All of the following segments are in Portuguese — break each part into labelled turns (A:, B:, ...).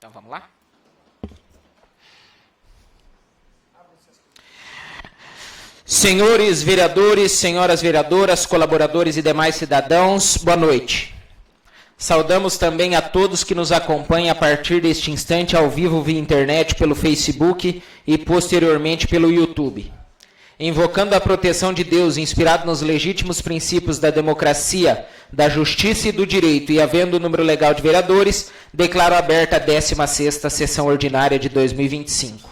A: Então vamos lá? Senhores vereadores, senhoras vereadoras, colaboradores e demais cidadãos, boa noite. Saudamos também a todos que nos acompanham a partir deste instante ao vivo via internet, pelo Facebook e posteriormente pelo YouTube. Invocando a proteção de Deus, inspirado nos legítimos princípios da democracia, da justiça e do direito, e havendo o número legal de vereadores, declaro aberta a 16ª sessão ordinária de 2025.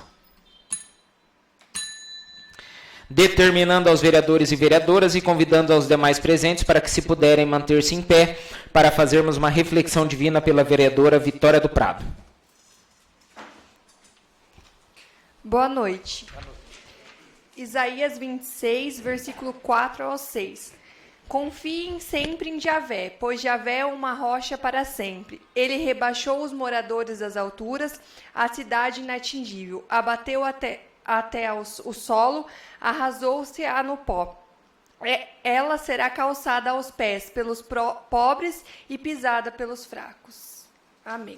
A: Determinando aos vereadores e vereadoras e convidando aos demais presentes para que se puderem manter-se em pé para fazermos uma reflexão divina pela vereadora Vitória do Prado.
B: Boa noite. Isaías 26, versículo 4 ao 6. Confiem sempre em Javé, pois Javé é uma rocha para sempre. Ele rebaixou os moradores das alturas, a cidade inatingível, abateu até o solo, arrasou-se-a no pó. Ela será calçada aos pés pelos pobres e pisada pelos fracos. Amém.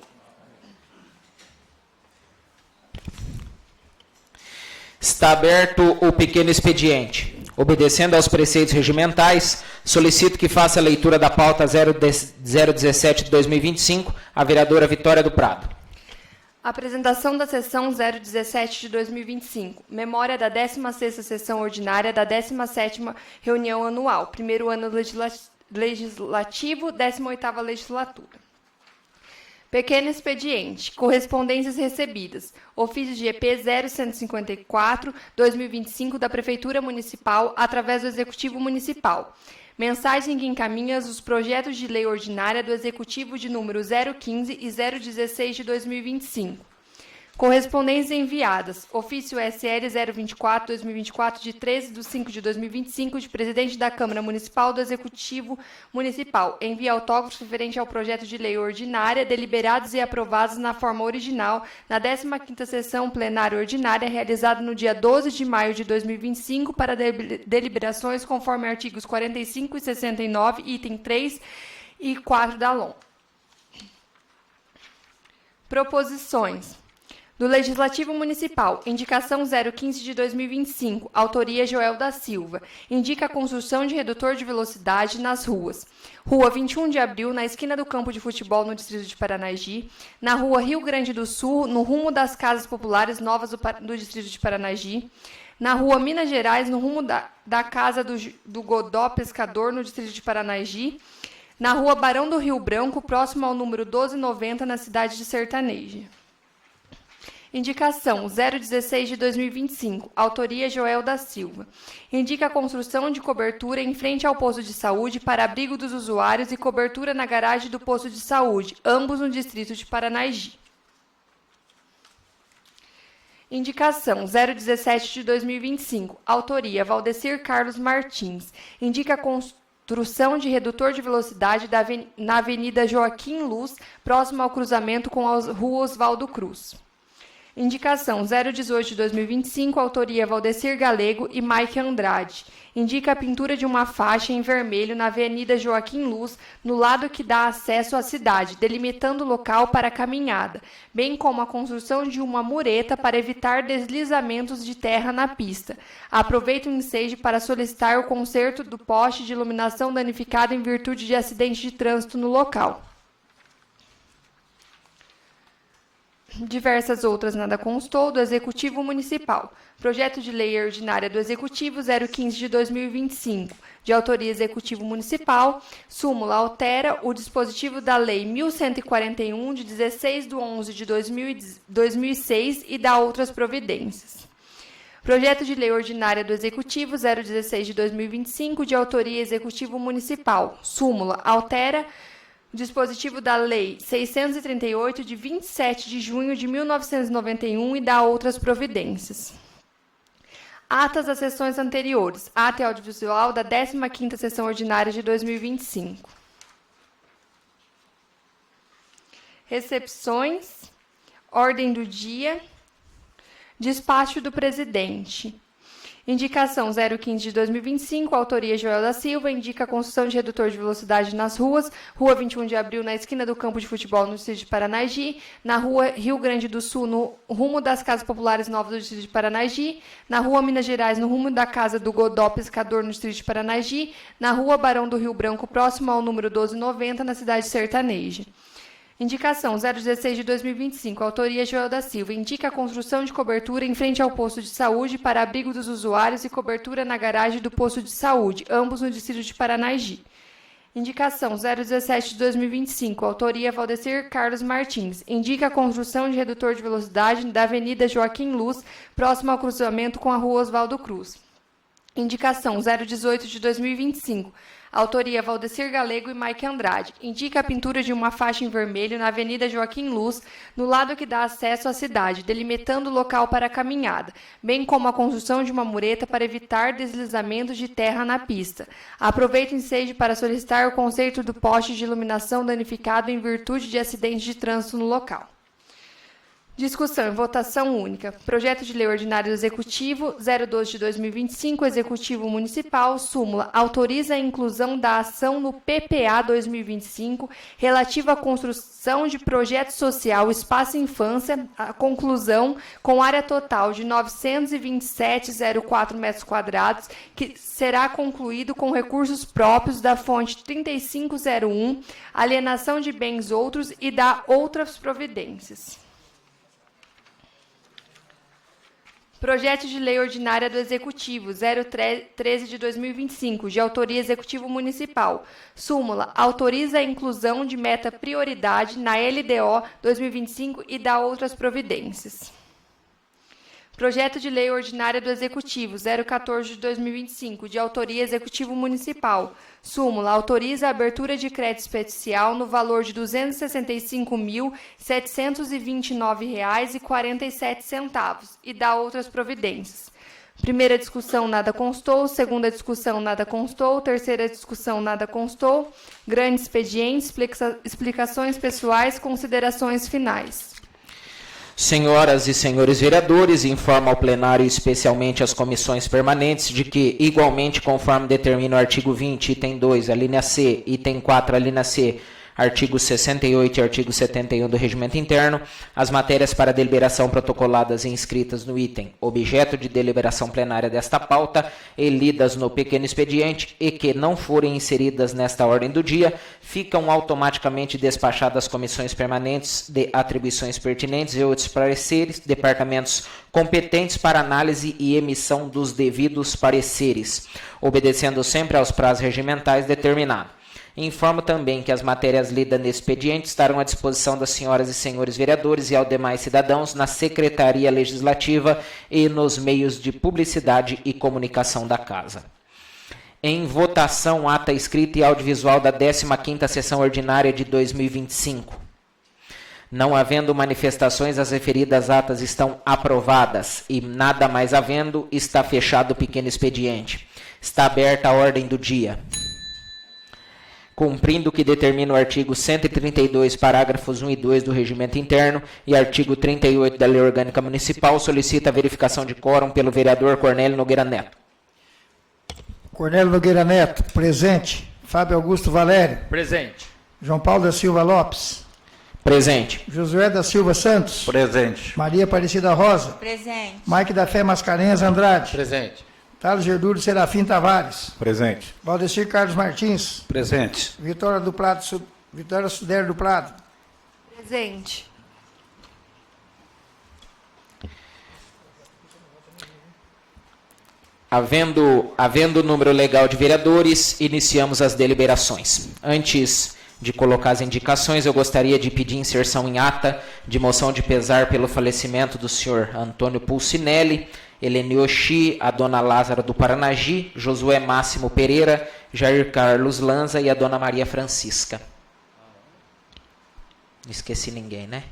A: Está aberto o pequeno expediente. Obedecendo aos preceitos regimentais, solicito que faça a leitura da pauta 017 de 2025, a vereadora Vitória do Prado.
B: Apresentação da sessão 017 de 2025. Memória da 16ª sessão ordinária da 17ª reunião anual. Primeiro ano legislativo, 18ª legislatura. Pequeno expediente. Correspondências recebidas. Ofício de EP 0154-2025 da Prefeitura Municipal através do Executivo Municipal. Mensagem que encaminha os projetos de lei ordinária do Executivo de número 015 e 016 de 2025. Correspondências enviadas. Ofício SL 024-2024 de 13/5 de 2025 de Presidente da Câmara Municipal do Executivo Municipal. Envia autógrafo referente ao projeto de lei ordinária, deliberados e aprovados na forma original na 15ª sessão plenária ordinária, realizada no dia 12 de maio de 2025, para deliberações conforme artigos 45 e 69, item 3 e 4 da LOM. Proposições. Do Legislativo Municipal, indicação 015 de 2025, autoria Joel da Silva, indica a construção de redutor de velocidade nas ruas. Rua 21 de Abril, na esquina do campo de futebol no distrito de Paranagi, na Rua Rio Grande do Sul, no rumo das Casas Populares Novas do distrito de Paranagi, na Rua Minas Gerais, no rumo da Casa do Godó Pescador, no distrito de Paranagi, na Rua Barão do Rio Branco, próximo ao número 1290, na cidade de Sertaneja. Indicação 016 de 2025, autoria Joel da Silva. Indica a construção de cobertura em frente ao posto de saúde para abrigo dos usuários e cobertura na garagem do posto de saúde, ambos no distrito de Paranagi. Indicação 017 de 2025, autoria Valdecir Carlos Martins. Indica a construção de redutor de velocidade na Avenida Joaquim Luz, próximo ao cruzamento com a Rua Oswaldo Cruz. Indicação 018 de 2025, autoria Valdecir Galego e Mike Andrade. Indica a pintura de uma faixa em vermelho na Avenida Joaquim Luz, no lado que dá acesso à cidade, delimitando o local para a caminhada, bem como a construção de uma mureta para evitar deslizamentos de terra na pista. Aproveita o ensejo para solicitar o conserto do poste de iluminação danificado em virtude de acidente de trânsito no local. Diversas outras nada constou do Executivo Municipal. Projeto de Lei Ordinária do Executivo 015 de 2025, de autoria Executivo Municipal. Súmula altera o dispositivo da Lei 1141, de 16/11 de 2006 e dá outras providências. Projeto de Lei Ordinária do Executivo 016 de 2025, de autoria Executivo Municipal. Súmula altera dispositivo da Lei 638, de 27 de junho de 1991 e dá outras providências. Atas das sessões anteriores. Ata e audiovisual da 15ª sessão ordinária de 2025. Recepções. Ordem do dia. Despacho do presidente. Indicação 015 de 2025, autoria Joel da Silva, indica a construção de redutor de velocidade nas ruas, Rua 21 de Abril, na esquina do campo de futebol no distrito de Paranagi, na Rua Rio Grande do Sul, no rumo das Casas Populares Novas do distrito de Paranagi, na Rua Minas Gerais, no rumo da Casa do Godó Pescador, no distrito de Paranagi, na Rua Barão do Rio Branco, próximo ao número 1290, na cidade de Sertaneja. Indicação 016 de 2025, autoria Joel da Silva, indica a construção de cobertura em frente ao posto de saúde para abrigo dos usuários e cobertura na garagem do posto de saúde, ambos no distrito de Paranagi. Indicação 017 de 2025, autoria Valdecir Carlos Martins, indica a construção de redutor de velocidade da Avenida Joaquim Luz, próximo ao cruzamento com a Rua Oswaldo Cruz. Indicação 018 de 2025, autoria Valdecir Galego e Mike Andrade. Indica a pintura de uma faixa em vermelho na Avenida Joaquim Luz, no lado que dá acesso à cidade, delimitando o local para a caminhada, bem como a construção de uma mureta para evitar deslizamentos de terra na pista. Aproveito o ensejo para solicitar o conserto do poste de iluminação danificado em virtude de acidente de trânsito no local. Discussão e votação única. Projeto de Lei Ordinária do Executivo, 012 de 2025, Executivo Municipal, súmula, autoriza a inclusão da ação no PPA 2025, relativa à construção de projeto social Espaço Infância, a conclusão com área total de 927,04 metros quadrados, que será concluído com recursos próprios da fonte 3501, alienação de bens outros e da outras providências. Projeto de Lei Ordinária do Executivo, 013 de 2025, de autoria Executivo Municipal. Súmula, autoriza a inclusão de meta prioridade na LDO 2025 e dá outras providências. Projeto de Lei Ordinária do Executivo, 014 de 2025, de autoria Executivo Municipal. Súmula, autoriza a abertura de crédito especial no valor de R$ 265.729,47 e dá outras providências. Primeira discussão, nada constou. Segunda discussão, nada constou. Terceira discussão, nada constou. Grande expediente, explicações pessoais, considerações finais.
A: Senhoras e senhores vereadores, informo ao plenário e especialmente às comissões permanentes de que, igualmente conforme determina o artigo 20, item 2, a linha C, item 4, a linha C, artigo 68 e artigo 71 do Regimento Interno, as matérias para deliberação protocoladas e inscritas no item objeto de deliberação plenária desta pauta e lidas no pequeno expediente e que não forem inseridas nesta ordem do dia, ficam automaticamente despachadas às comissões permanentes de atribuições pertinentes e outros pareceres, departamentos competentes para análise e emissão dos devidos pareceres, obedecendo sempre aos prazos regimentais determinados. Informo também que as matérias lidas nesse expediente estarão à disposição das senhoras e senhores vereadores e aos demais cidadãos na Secretaria Legislativa e nos meios de publicidade e comunicação da Casa. Em votação, ata escrita e audiovisual da 15ª Sessão Ordinária de 2025. Não havendo manifestações, as referidas atas estão aprovadas e, nada mais havendo, está fechado o pequeno expediente. Está aberta a ordem do dia. Cumprindo o que determina o artigo 132, parágrafos 1 e 2 do Regimento Interno e artigo 38 da Lei Orgânica Municipal, solicita a verificação de quórum pelo vereador Cornélio Nogueira Neto.
C: Cornélio Nogueira Neto, presente. Fábio Augusto Valério.
D: Presente.
C: João Paulo da Silva Lopes.
A: Presente.
C: Josué da Silva Santos.
D: Presente.
C: Maria Aparecida Rosa.
E: Presente.
C: Mike da Fé Mascarenhas Andrade.
D: Presente.
C: Thales Gerdúlio Serafim Tavares.
D: Presente.
C: Valdecir Carlos Martins.
D: Presente.
C: Vitória Sudério do Prado.
B: Presente.
A: Havendo número legal de vereadores, iniciamos as deliberações. Antes de colocar as indicações, eu gostaria de pedir inserção em ata de moção de pesar pelo falecimento do senhor Antônio Pulcinelli, Helene Oxi, a dona Lázara do Paranagi, Josué Máximo Pereira, Jair Carlos Lanza e a dona Maria Francisca. Não esqueci ninguém, né?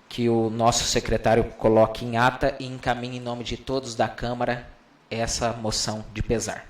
A: Que o nosso secretário coloque em ata e encaminhe em nome de todos da Câmara essa moção de pesar.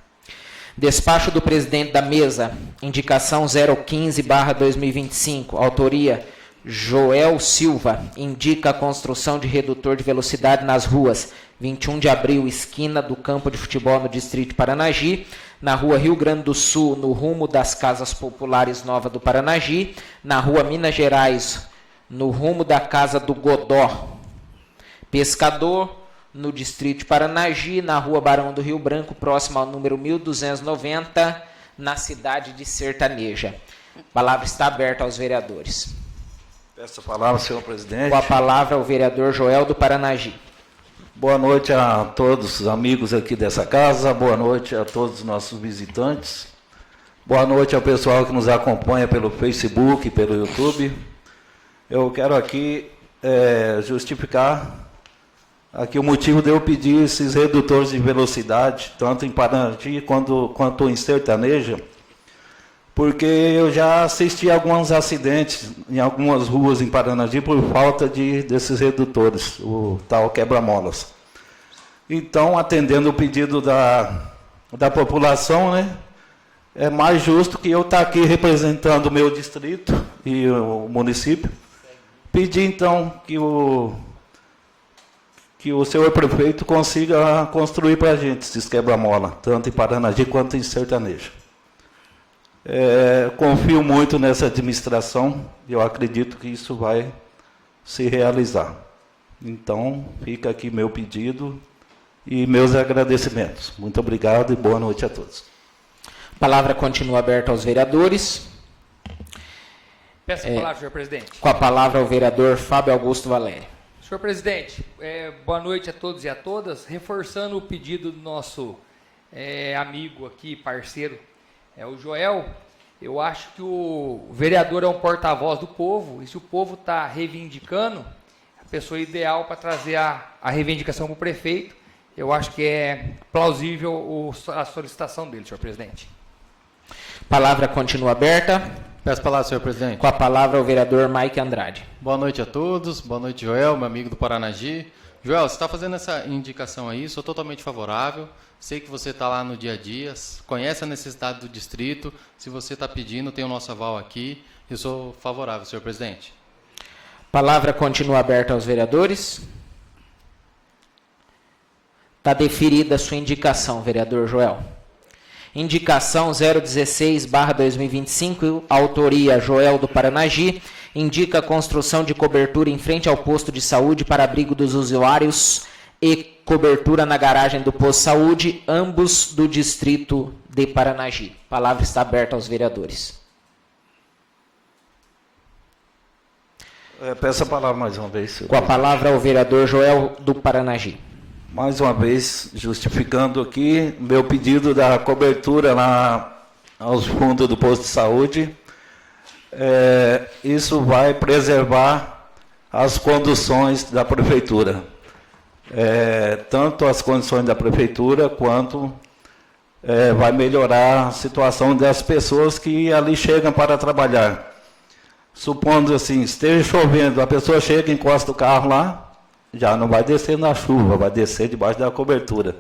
A: Despacho do presidente da mesa, indicação 015/2025, autoria Joel Silva, indica a construção de redutor de velocidade nas ruas 21 de abril, esquina do campo de futebol no Distrito de Paranagi, na rua Rio Grande do Sul, no rumo das Casas Populares Nova do Paranagi, na rua Minas Gerais, no rumo da Casa do Godó Pescador, no Distrito de Paranagi, na rua Barão do Rio Branco, próximo ao número 1290, na cidade de Sertaneja. A palavra está aberta aos vereadores.
D: Peço a palavra, senhor presidente.
A: Com a palavra, o vereador Joel do Paranagi.
D: Boa noite a todos os amigos aqui dessa casa, boa noite a todos os nossos visitantes, boa noite ao pessoal que nos acompanha pelo Facebook, pelo YouTube. Eu quero aqui justificar aqui o motivo de eu pedir esses redutores de velocidade, tanto em Paranagi quanto em Sertaneja, porque eu já assisti a alguns acidentes em algumas ruas em Paranagi por falta desses redutores, o tal quebra-molas. Então, atendendo o pedido da população, né, é mais justo que eu estar aqui representando o meu distrito e o município, pedir então que o senhor prefeito consiga construir para a gente esses quebra-mola, tanto em Paranagi quanto em Sertaneja. Confio muito nessa administração e eu acredito que isso vai se realizar. Então, fica aqui meu pedido e meus agradecimentos. Muito obrigado e boa noite a todos.
A: A palavra continua aberta aos vereadores.
E: Peço a palavra, senhor presidente.
A: Com a palavra, o vereador Fábio Augusto Valério.
E: Senhor presidente, boa noite a todos e a todas. Reforçando o pedido do nosso amigo aqui, parceiro, o Joel, eu acho que o vereador é um porta-voz do povo, e se o povo está reivindicando, a pessoa ideal para trazer a reivindicação para o prefeito, eu acho que é plausível a solicitação dele, senhor presidente.
A: Palavra continua aberta.
F: Peço a palavra, senhor presidente.
A: Com a palavra, o vereador Mike Andrade.
F: Boa noite a todos. Boa noite, Joel, meu amigo do Paranagi. Joel, você está fazendo essa indicação aí, sou totalmente favorável. Sei que você está lá no dia a dia, conhece a necessidade do distrito. Se você está pedindo, tem o nosso aval aqui. Eu sou favorável, senhor presidente.
A: Palavra continua aberta aos vereadores. Está deferida a sua indicação, vereador Joel. Indicação 016/2025, autoria Joel do Paranagi, indica a construção de cobertura em frente ao posto de saúde para abrigo dos usuários e cobertura na garagem do posto de saúde, ambos do distrito de Paranagi. A palavra está aberta aos vereadores.
D: Peço a palavra mais uma vez, senhor.
A: Com a palavra, o vereador Joel do Paranagi.
D: Mais uma vez, justificando aqui meu pedido da cobertura aos fundos do posto de saúde. Isso vai preservar as conduções da prefeitura. Tanto as condições da prefeitura, quanto vai melhorar a situação das pessoas que ali chegam para trabalhar. Supondo assim, esteja chovendo, a pessoa chega e encosta o carro lá, já não vai descer na chuva, vai descer debaixo da cobertura.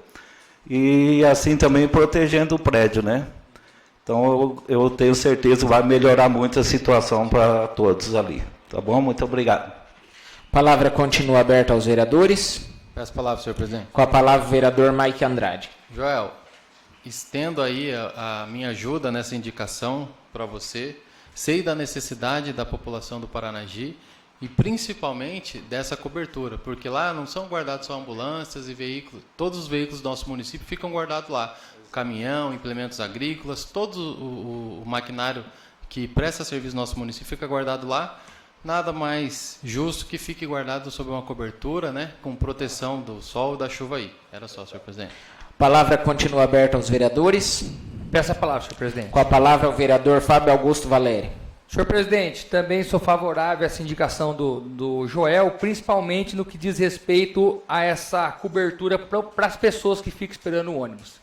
D: E assim também protegendo o prédio, né? Então eu tenho certeza que vai melhorar muito a situação para todos ali. Tá bom? Muito obrigado.
A: A palavra continua aberta aos vereadores.
F: Peço a palavra, senhor presidente.
A: Com a palavra, o vereador Mike Andrade.
F: Joel, estendo aí a minha ajuda nessa indicação para você. Sei da necessidade da população do Paranagi e principalmente dessa cobertura, porque lá não são guardados só ambulâncias e veículos, todos os veículos do nosso município ficam guardados lá. Caminhão, implementos agrícolas, todo o maquinário que presta serviço no nosso município fica guardado lá. Nada mais justo que fique guardado sob uma cobertura, né, com proteção do sol e da chuva aí. Era só, senhor presidente.
A: A palavra continua aberta aos vereadores.
E: Peço a palavra, senhor presidente.
A: Com a palavra, o vereador Fábio Augusto Valério.
E: Senhor presidente, também sou favorável a essa indicação do Joel, principalmente no que diz respeito a essa cobertura para as pessoas que ficam esperando o ônibus.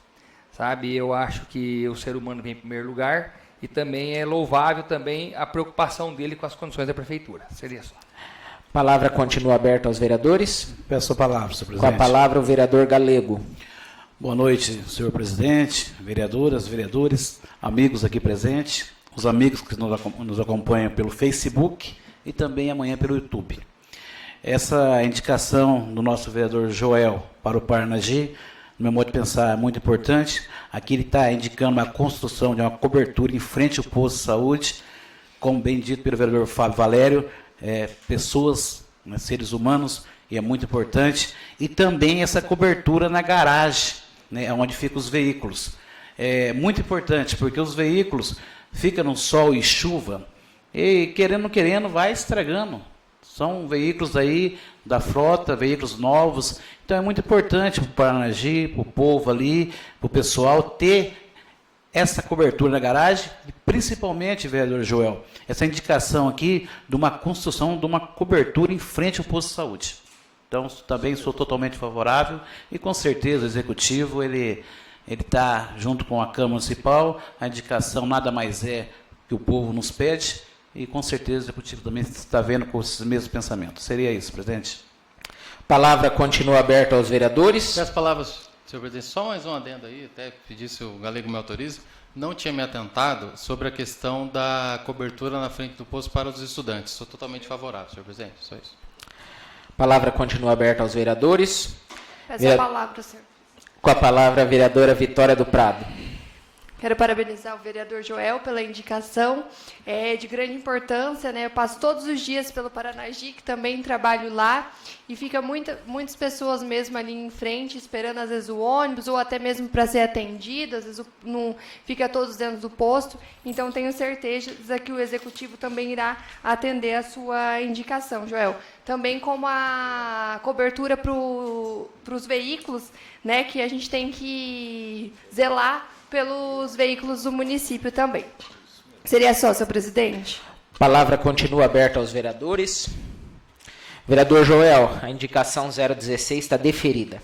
E: Sabe, eu acho que o ser humano vem em primeiro lugar e também é louvável também a preocupação dele com as condições da prefeitura. Seria só.
A: A palavra continua aberta aos vereadores.
G: Peço a palavra, senhor
A: Com
G: presidente.
A: a palavra, o vereador Galego.
G: Boa noite, senhor presidente, vereadoras, vereadores, amigos aqui presentes, os amigos que nos acompanham pelo Facebook e também amanhã pelo YouTube. essa indicação do nosso vereador Joel para o Paranagi, no meu modo de pensar, é muito importante. Aqui ele está indicando a construção de uma cobertura em frente ao posto de saúde, como bem dito pelo vereador Fábio Valério, pessoas, né, seres humanos, e é muito importante. E também essa cobertura na garagem, né, onde ficam os veículos. É muito importante, porque os veículos ficam no sol e chuva, e querendo ou querendo, vai estragando. São veículos aí da frota, veículos novos. Então é muito importante para o Paranagi, para o povo ali, para o pessoal ter essa cobertura na garagem e principalmente, vereador Joel, essa indicação aqui de uma construção de uma cobertura em frente ao posto de saúde. Então também sou totalmente favorável e com certeza o executivo ele está junto com a Câmara Municipal. A indicação nada mais é que o povo nos pede. E com certeza o executivo também está vendo com esses mesmos pensamentos. Seria isso, presidente.
A: Palavra continua aberta aos vereadores.
F: Peço palavras, senhor presidente. Só mais um adendo aí, até pedir se o Galego me autoriza. Não tinha me atentado sobre a questão da cobertura na frente do posto para os estudantes. Sou totalmente favorável, senhor presidente. Só isso.
A: Palavra continua aberta aos vereadores.
B: Peço a palavra, senhor.
A: Com a palavra, a vereadora Vitória do Prado.
B: Quero parabenizar o vereador Joel pela indicação, de grande importância, né? Eu passo todos os dias pelo Paranagi, que também trabalho lá, e fica muitas pessoas mesmo ali em frente, esperando às vezes o ônibus, ou até mesmo para ser atendido, às vezes não fica todos dentro do posto. Então, tenho certeza que o executivo também irá atender a sua indicação, Joel. Também como a cobertura para os veículos, né? Que a gente tem que zelar pelos veículos do município também. Seria só, senhor presidente?
A: Palavra continua aberta aos vereadores. Vereador Joel, a indicação 016 está deferida.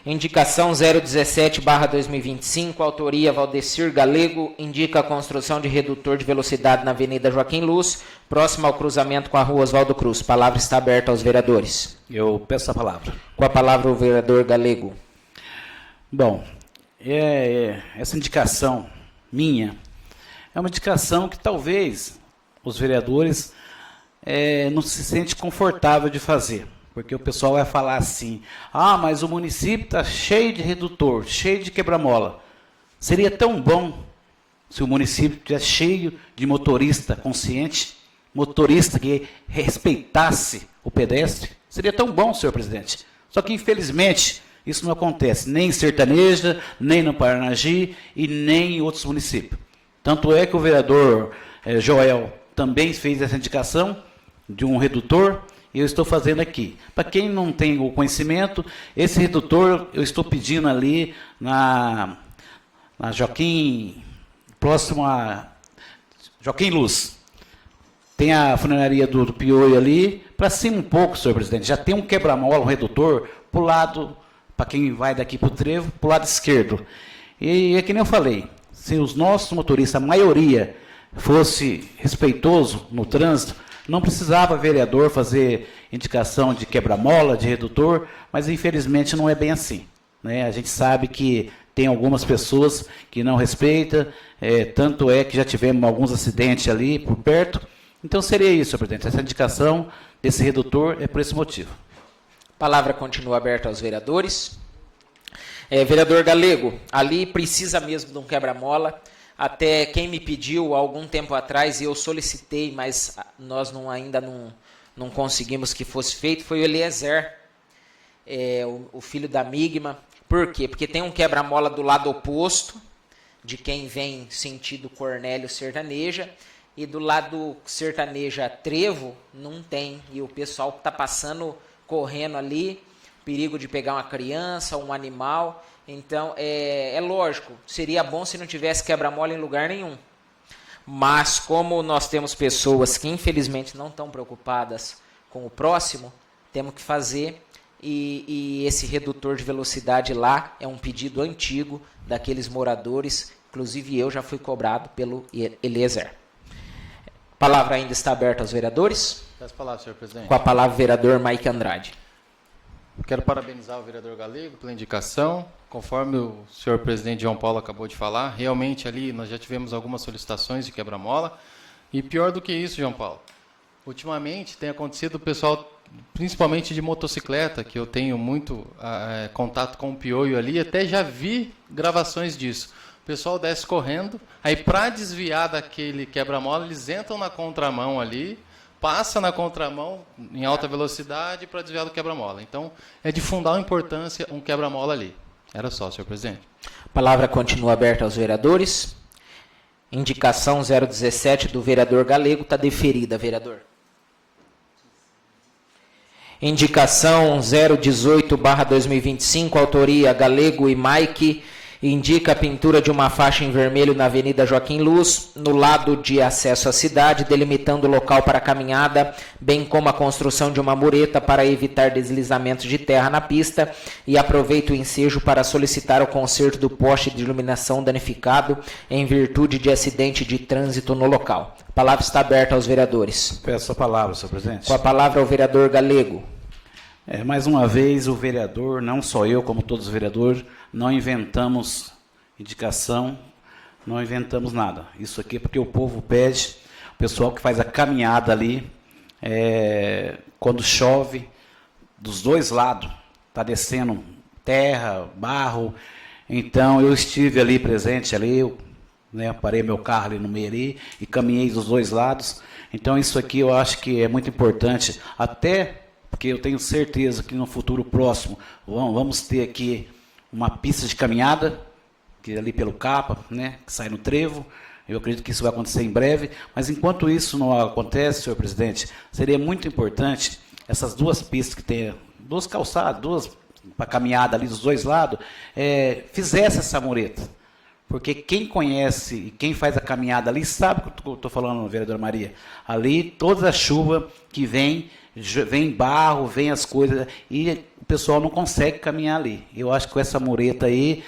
A: Indicação 017/2025, autoria Valdecir Galego, indica a construção de redutor de velocidade na Avenida Joaquim Luz, próximo ao cruzamento com a Rua Oswaldo Cruz. Palavra está aberta aos vereadores.
G: Eu peço a palavra.
A: Com a palavra o vereador Galego.
G: Bom, essa indicação minha é uma indicação que talvez os vereadores não se sentem confortável de fazer, porque o pessoal vai falar assim: mas o município está cheio de redutor, cheio de quebra-mola. Seria tão bom se o município estivesse cheio de motorista consciente, motorista que respeitasse o pedestre. Seria tão bom, senhor presidente. Só que, infelizmente, isso não acontece nem em Sertaneja, nem no Paranagi e nem em outros municípios. Tanto é que o vereador Joel também fez essa indicação de um redutor, e eu estou fazendo aqui. Para quem não tem o conhecimento, esse redutor eu estou pedindo ali na Joaquim, próximo a Joaquim Luz. Tem a funeraria do Piolho ali, para cima um pouco, senhor presidente. Já tem um quebra-mola, um redutor, para o lado, para quem vai daqui para o trevo, para o lado esquerdo. E é que nem eu falei, se os nossos motoristas, a maioria, fosse respeitoso no trânsito, não precisava vereador fazer indicação de quebra-mola, de redutor, mas infelizmente não é bem assim, né? A gente sabe que tem algumas pessoas que não respeitam, tanto é que já tivemos alguns acidentes ali por perto. Então seria isso, senhor presidente. Essa indicação desse redutor é por esse motivo.
A: A palavra continua aberta aos vereadores. Vereador Galego, ali precisa mesmo de um quebra-mola. Até quem me pediu há algum tempo atrás, e eu solicitei, mas nós ainda não conseguimos que fosse feito, foi o Eliezer, o filho da Migma. Por quê? Porque tem um quebra-mola do lado oposto, de quem vem sentido Cornélio Sertaneja, e do lado Sertaneja Trevo não tem, e o pessoal está passando, correndo ali, perigo de pegar uma criança, um animal. Então, é lógico, seria bom se não tivesse quebra-mola em lugar nenhum. Mas, como nós temos pessoas que, infelizmente, não estão preocupadas com o próximo, temos que fazer. E esse redutor de velocidade lá é um pedido antigo daqueles moradores. Inclusive, eu já fui cobrado pelo Eliezer. A palavra ainda está aberta aos vereadores.
F: Peço a palavra, senhor presidente.
A: Com a palavra, o vereador Mike Andrade.
F: Quero parabenizar o vereador Galego pela indicação. Conforme o senhor presidente João Paulo acabou de falar, realmente ali nós já tivemos algumas solicitações de quebra-mola. E pior do que isso, João Paulo, Ultimamente tem acontecido o pessoal, principalmente de motocicleta, que eu tenho muito contato com o piolho ali, até já vi gravações disso. O pessoal desce correndo, aí para desviar daquele quebra-mola, eles entram na contramão ali, passa na contramão em alta velocidade para desviar do quebra-mola. Então, é de fundamental importância um quebra-mola ali. Era só, senhor presidente.
A: A palavra continua aberta aos vereadores. Indicação 017 do vereador Galego está deferida, vereador. Indicação 018/2025, autoria Galego e Mike, indica a pintura de uma faixa em vermelho na Avenida Joaquim Luz, no lado de acesso à cidade, delimitando o local para a caminhada, bem como a construção de uma mureta para evitar deslizamentos de terra na pista, e aproveita o ensejo para solicitar o conserto do poste de iluminação danificado em virtude de acidente de trânsito no local. A palavra está aberta aos vereadores.
G: Peço a palavra, senhor presidente.
A: Com a palavra ao vereador Galego.
G: Mais uma vez, o vereador, não só eu, como todos os vereadores, não inventamos indicação, não inventamos nada. Isso aqui é porque o povo pede, o pessoal que faz a caminhada ali, quando chove, dos dois lados, está descendo terra, barro. Então, eu estive ali presente, ali, parei meu carro ali no meio ali e caminhei dos dois lados. Então, isso aqui eu acho que é muito importante, até porque eu tenho certeza que no futuro próximo vamos ter aqui uma pista de caminhada, que é ali pelo Capa, que sai no Trevo. Eu acredito que isso vai acontecer em breve, mas enquanto isso não acontece, senhor presidente, seria muito importante essas duas pistas que tem, duas calçadas, duas para caminhada ali dos dois lados, fizesse essa mureta. Porque quem conhece e quem faz a caminhada ali sabe o que eu estou falando, vereadora Maria. Ali, toda a chuva que vem barro, vem as coisas, e o pessoal não consegue caminhar ali. Eu acho que com essa mureta aí,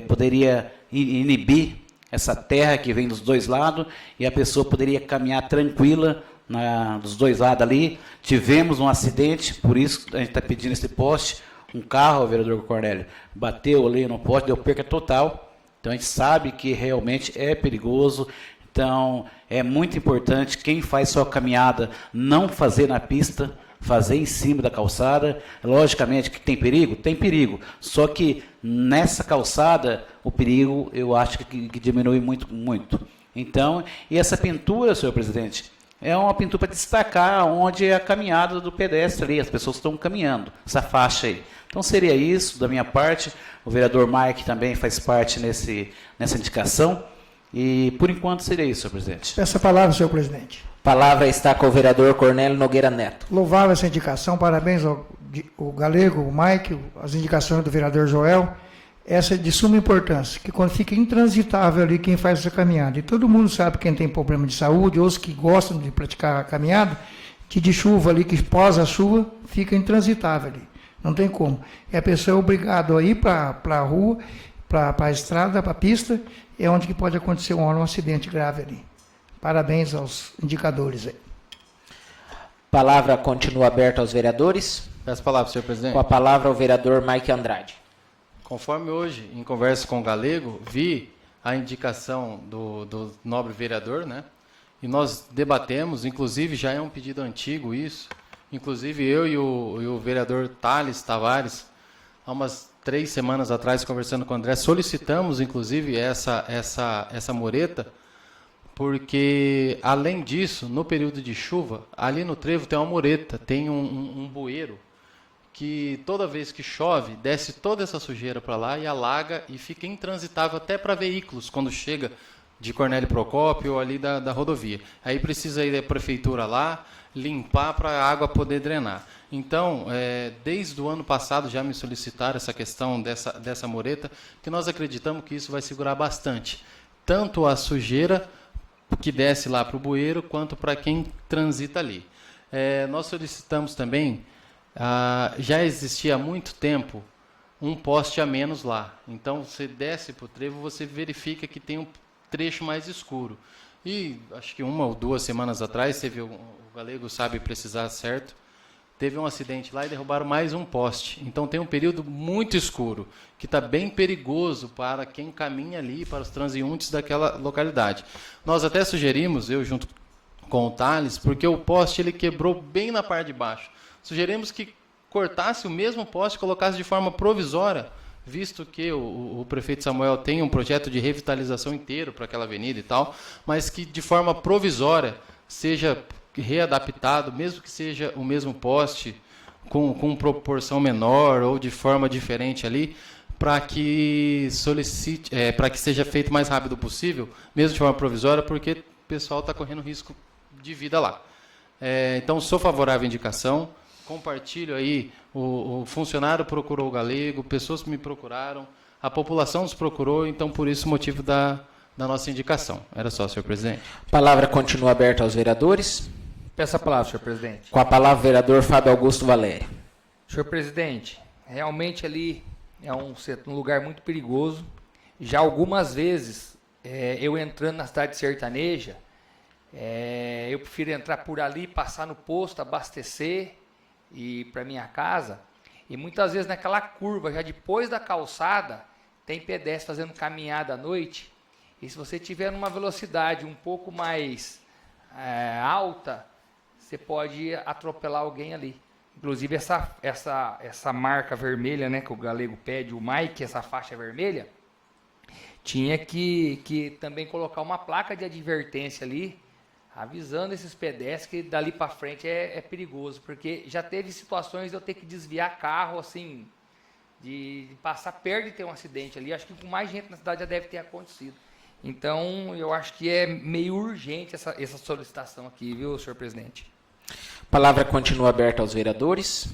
G: poderia inibir essa terra que vem dos dois lados, e a pessoa poderia caminhar tranquila dos dois lados ali. Tivemos um acidente, por isso a gente está pedindo esse poste. Um carro, o vereador Cornélio, bateu ali no poste, deu perca total. Então, a gente sabe que realmente é perigoso. Então, é muito importante quem faz sua caminhada não fazer na pista, fazer em cima da calçada. Logicamente que tem perigo? Tem perigo. Só que nessa calçada, o perigo eu acho que diminui muito, muito. Então, e essa pintura, senhor presidente, é uma pintura para destacar onde é a caminhada do pedestre ali, as pessoas estão caminhando, essa faixa aí. Então, seria isso da minha parte. O vereador Mike também faz parte nessa indicação. E, por enquanto, seria isso, senhor presidente.
C: Peço a palavra, senhor presidente.
A: A palavra está com o vereador Cornélio Nogueira Neto.
C: Louvável essa indicação, parabéns ao Galego, o Mike, as indicações do vereador Joel. Essa é de suma importância, que quando fica intransitável ali quem faz essa caminhada. E todo mundo sabe, quem tem problema de saúde, ou os que gostam de praticar a caminhada, que de chuva ali, que pós a chuva, fica intransitável ali. Não tem como. E a pessoa é obrigada a ir para a rua, para a estrada, para a pista, é onde que pode acontecer um acidente grave ali. Parabéns aos indicadores aí.
A: Palavra continua aberta aos vereadores.
F: Peço a palavra, senhor presidente.
A: Com a palavra o vereador Mike Andrade.
F: Conforme hoje, em conversa com o Galego, vi a indicação do nobre vereador, e nós debatemos, inclusive já é um pedido antigo isso, inclusive eu e o vereador Thales Tavares, há umas 3 semanas atrás, conversando com o André, solicitamos, inclusive, essa mureta, porque, além disso, no período de chuva, ali no trevo tem uma mureta, tem um bueiro, que toda vez que chove, desce toda essa sujeira para lá e alaga e fica intransitável até para veículos, quando chega de Cornélio Procópio ou ali da rodovia. Aí precisa ir da prefeitura lá, limpar para a água poder drenar. Então, desde o ano passado já me solicitaram essa questão dessa mureta, que nós acreditamos que isso vai segurar bastante, tanto a sujeira que desce lá para o bueiro, quanto para quem transita ali. Nós solicitamos também, já existia há muito tempo, um poste a menos lá. Então, você desce para o trevo, você verifica que tem um trecho mais escuro. E acho que 1 ou 2 semanas atrás, teve o Galego sabe precisar certo, teve um acidente lá e derrubaram mais um poste. Então tem um período muito escuro, que está bem perigoso para quem caminha ali, para os transeuntes daquela localidade. Nós até sugerimos, eu junto com o Thales, porque o poste ele quebrou bem na parte de baixo. Sugerimos que cortasse o mesmo poste e colocasse de forma provisória, visto que o prefeito Samuel tem um projeto de revitalização inteiro para aquela avenida e tal, mas que de forma provisória seja readaptado, mesmo que seja o mesmo poste, com proporção menor ou de forma diferente ali, para que para que seja feito o mais rápido possível, mesmo de forma provisória, porque o pessoal está correndo risco de vida lá. Então, sou favorável à indicação, compartilho aí, o funcionário procurou o Galego, pessoas me procuraram, a população nos procurou, então, por isso, o motivo da nossa indicação. Era só, senhor presidente.
A: A palavra continua aberta aos vereadores.
E: Peço a palavra, senhor presidente.
A: Com a palavra, o vereador Fábio Augusto Valério.
E: Senhor presidente, realmente ali é um lugar muito perigoso. Já algumas vezes, eu entrando na cidade sertaneja, eu prefiro entrar por ali, passar no posto, abastecer e ir para minha casa. E muitas vezes naquela curva, já depois da calçada, tem pedestre fazendo caminhada à noite. E se você tiver numa velocidade um pouco mais alta, você pode atropelar alguém ali. Inclusive essa marca vermelha, né, que o Galego pede, o Mike, essa faixa vermelha, tinha que também colocar uma placa de advertência ali, avisando esses pedestres que dali para frente é perigoso, porque já teve situações de eu ter que desviar carro, assim, de passar perto de ter um acidente ali. Acho que com mais gente na cidade já deve ter acontecido. Então, eu acho que é meio urgente essa solicitação aqui, viu, senhor presidente?
A: A palavra continua aberta aos vereadores.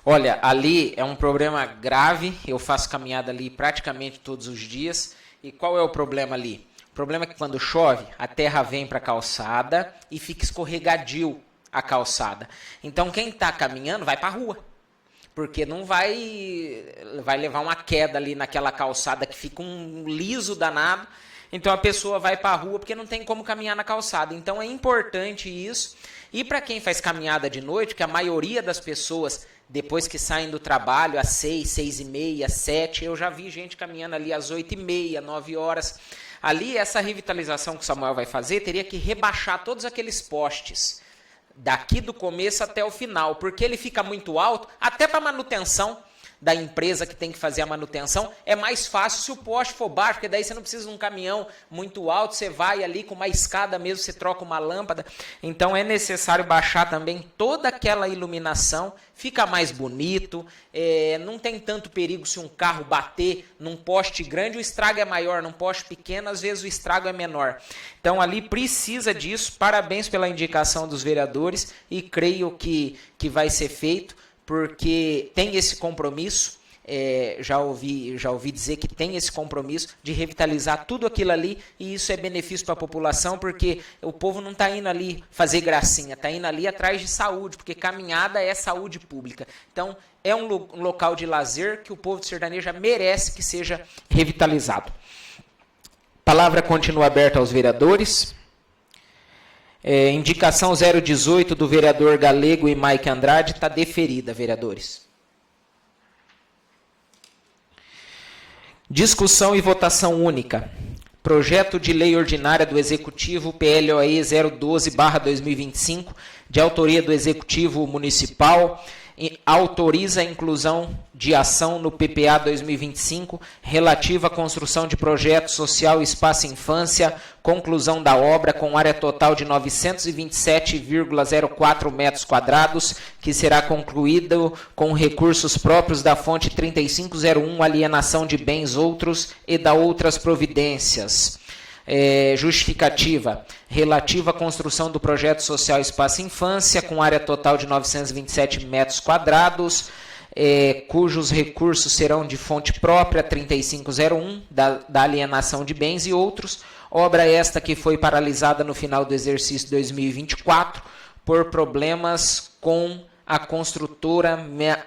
A: Olha, ali é um problema grave, eu faço caminhada ali praticamente todos os dias. E qual é o problema ali? O problema é que quando chove, a terra vem para a calçada e fica escorregadio a calçada. Então quem está caminhando vai para a rua, porque não vai levar uma queda ali naquela calçada que fica um liso danado. Então a pessoa vai para a rua porque não tem como caminhar na calçada. Então é importante isso. E para quem faz caminhada de noite, que a maioria das pessoas, depois que saem do trabalho, às 6, 6h30, 7, eu já vi gente caminhando ali às 8h30, 9 horas. Ali, essa revitalização que o Samuel vai fazer, teria que rebaixar todos aqueles postes, daqui do começo até o final, porque ele fica muito alto, até para manutenção da empresa que tem que fazer a manutenção, é mais fácil se o poste for baixo, porque daí você não precisa de um caminhão muito alto, você vai ali com uma escada mesmo, você troca uma lâmpada. Então é necessário baixar também toda aquela iluminação, fica mais bonito, não tem tanto perigo se um carro bater num poste grande, o estrago é maior, num poste pequeno, às vezes o estrago é menor. Então ali precisa disso, parabéns pela indicação dos vereadores e creio que vai ser feito, porque tem esse compromisso, já ouvi dizer que tem esse compromisso de revitalizar tudo aquilo ali, e isso é benefício para a população, porque o povo não está indo ali fazer gracinha, está indo ali atrás de saúde, porque caminhada é saúde pública. Então, é um local de lazer que o povo de Sertaneja merece que seja revitalizado. A palavra continua aberta aos vereadores. Indicação 018 do vereador Galego e Mike Andrade está deferida, vereadores. Discussão e votação única. Projeto de lei ordinária do Executivo PLOE 012/2025, de autoria do Executivo Municipal, autoriza a inclusão de ação no PPA 2025 relativa à construção de projeto social Espaço Infância, conclusão da obra com área total de 927,04 metros quadrados, que será concluído com recursos próprios da fonte 3501, alienação de bens outros e da outras providências. Justificativa relativa à construção do projeto social Espaço Infância, com área total de 927 metros quadrados, cujos recursos serão de fonte própria 3501, da alienação de bens e outros. Obra esta que foi paralisada no final do exercício 2024 por problemas com a construtora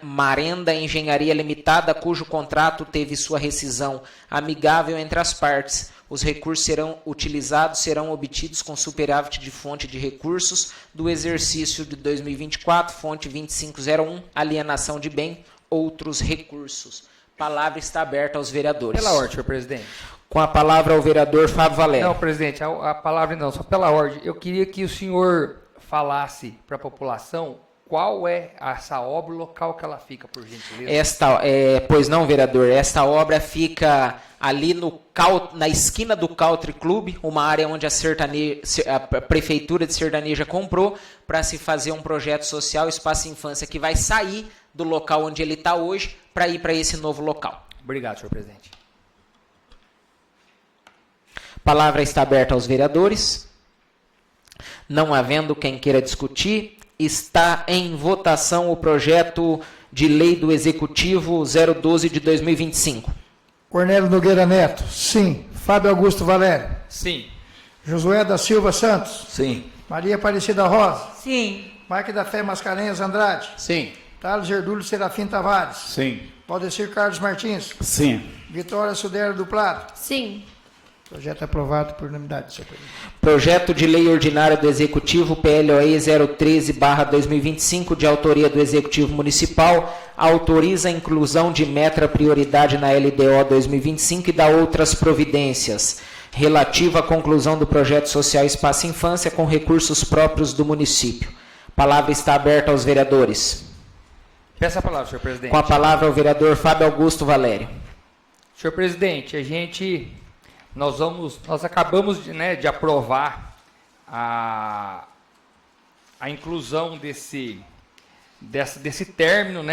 A: Marenda Engenharia Limitada, cujo contrato teve sua rescisão amigável entre as partes. Os recursos serão obtidos com superávit de fonte de recursos do exercício de 2024, fonte 2501, alienação de bem, outros recursos. Palavra está aberta aos vereadores.
E: Pela ordem, senhor presidente.
A: Com a palavra o vereador Fábio Valério.
E: Não, presidente, a palavra não, só pela ordem. Eu queria que o senhor falasse para a população qual é essa obra, o local que ela fica, por gentileza.
A: Pois não, vereador, esta obra fica ali na esquina do Country Club, uma área onde a Prefeitura de Sertaneja comprou para se fazer um projeto social, Espaço Infância, que vai sair do local onde ele está hoje para ir para esse novo local.
E: Obrigado, senhor presidente.
A: A palavra está aberta aos vereadores. Não havendo quem queira discutir, está em votação o projeto de lei do Executivo 012 de 2025.
C: Cornélio Nogueira Neto, sim. Fábio Augusto Valério.
E: Sim.
C: Josué da Silva Santos.
D: Sim.
C: Maria Aparecida Rosa.
H: Sim.
C: Mike da Fé Mascarenhas Andrade.
F: Sim.
C: Thales Gerdúlio Serafim Tavares.
D: Sim.
C: Valdecir Carlos Martins.
G: Sim.
C: Vitória Sudero do Prado.
B: Sim.
C: Projeto aprovado por unanimidade, senhor presidente.
A: Projeto de lei ordinária do Executivo PLOE 013/2025, de autoria do Executivo Municipal, autoriza a inclusão de meta prioridade na LDO 2025 e dá outras providências, relativa à conclusão do projeto social Espaço Infância com recursos próprios do município. A palavra está aberta aos vereadores.
E: Peço a palavra, senhor presidente.
A: Com a palavra o vereador Fábio Augusto Valério.
E: Senhor presidente, nós acabamos de aprovar a inclusão desse término,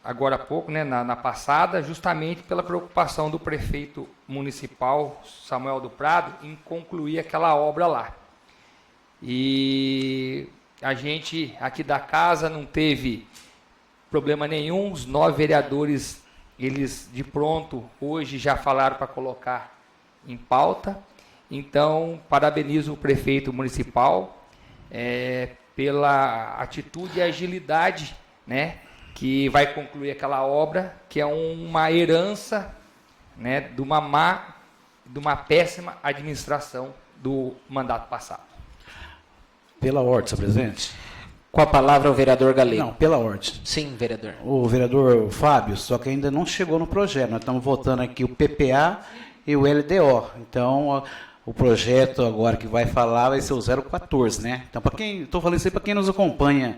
E: agora há pouco, na passada, justamente pela preocupação do prefeito municipal, Samuel do Prado, em concluir aquela obra lá. E a gente aqui da casa não teve problema nenhum, os 9 vereadores, eles de pronto hoje já falaram para colocar em pauta. Então, parabenizo o prefeito municipal pela atitude e agilidade, que vai concluir aquela obra, que é uma herança, de uma péssima administração do mandato passado.
G: Pela ordem, senhor presidente.
A: Com a palavra o vereador Galego.
G: Não, pela ordem.
A: Sim, vereador.
G: O vereador Fábio, só que ainda não chegou no projeto. Nós estamos votando aqui o PPA e o LDO. Então, o projeto agora que vai falar vai ser o 014, né? Então, estou falando isso aí para quem nos acompanha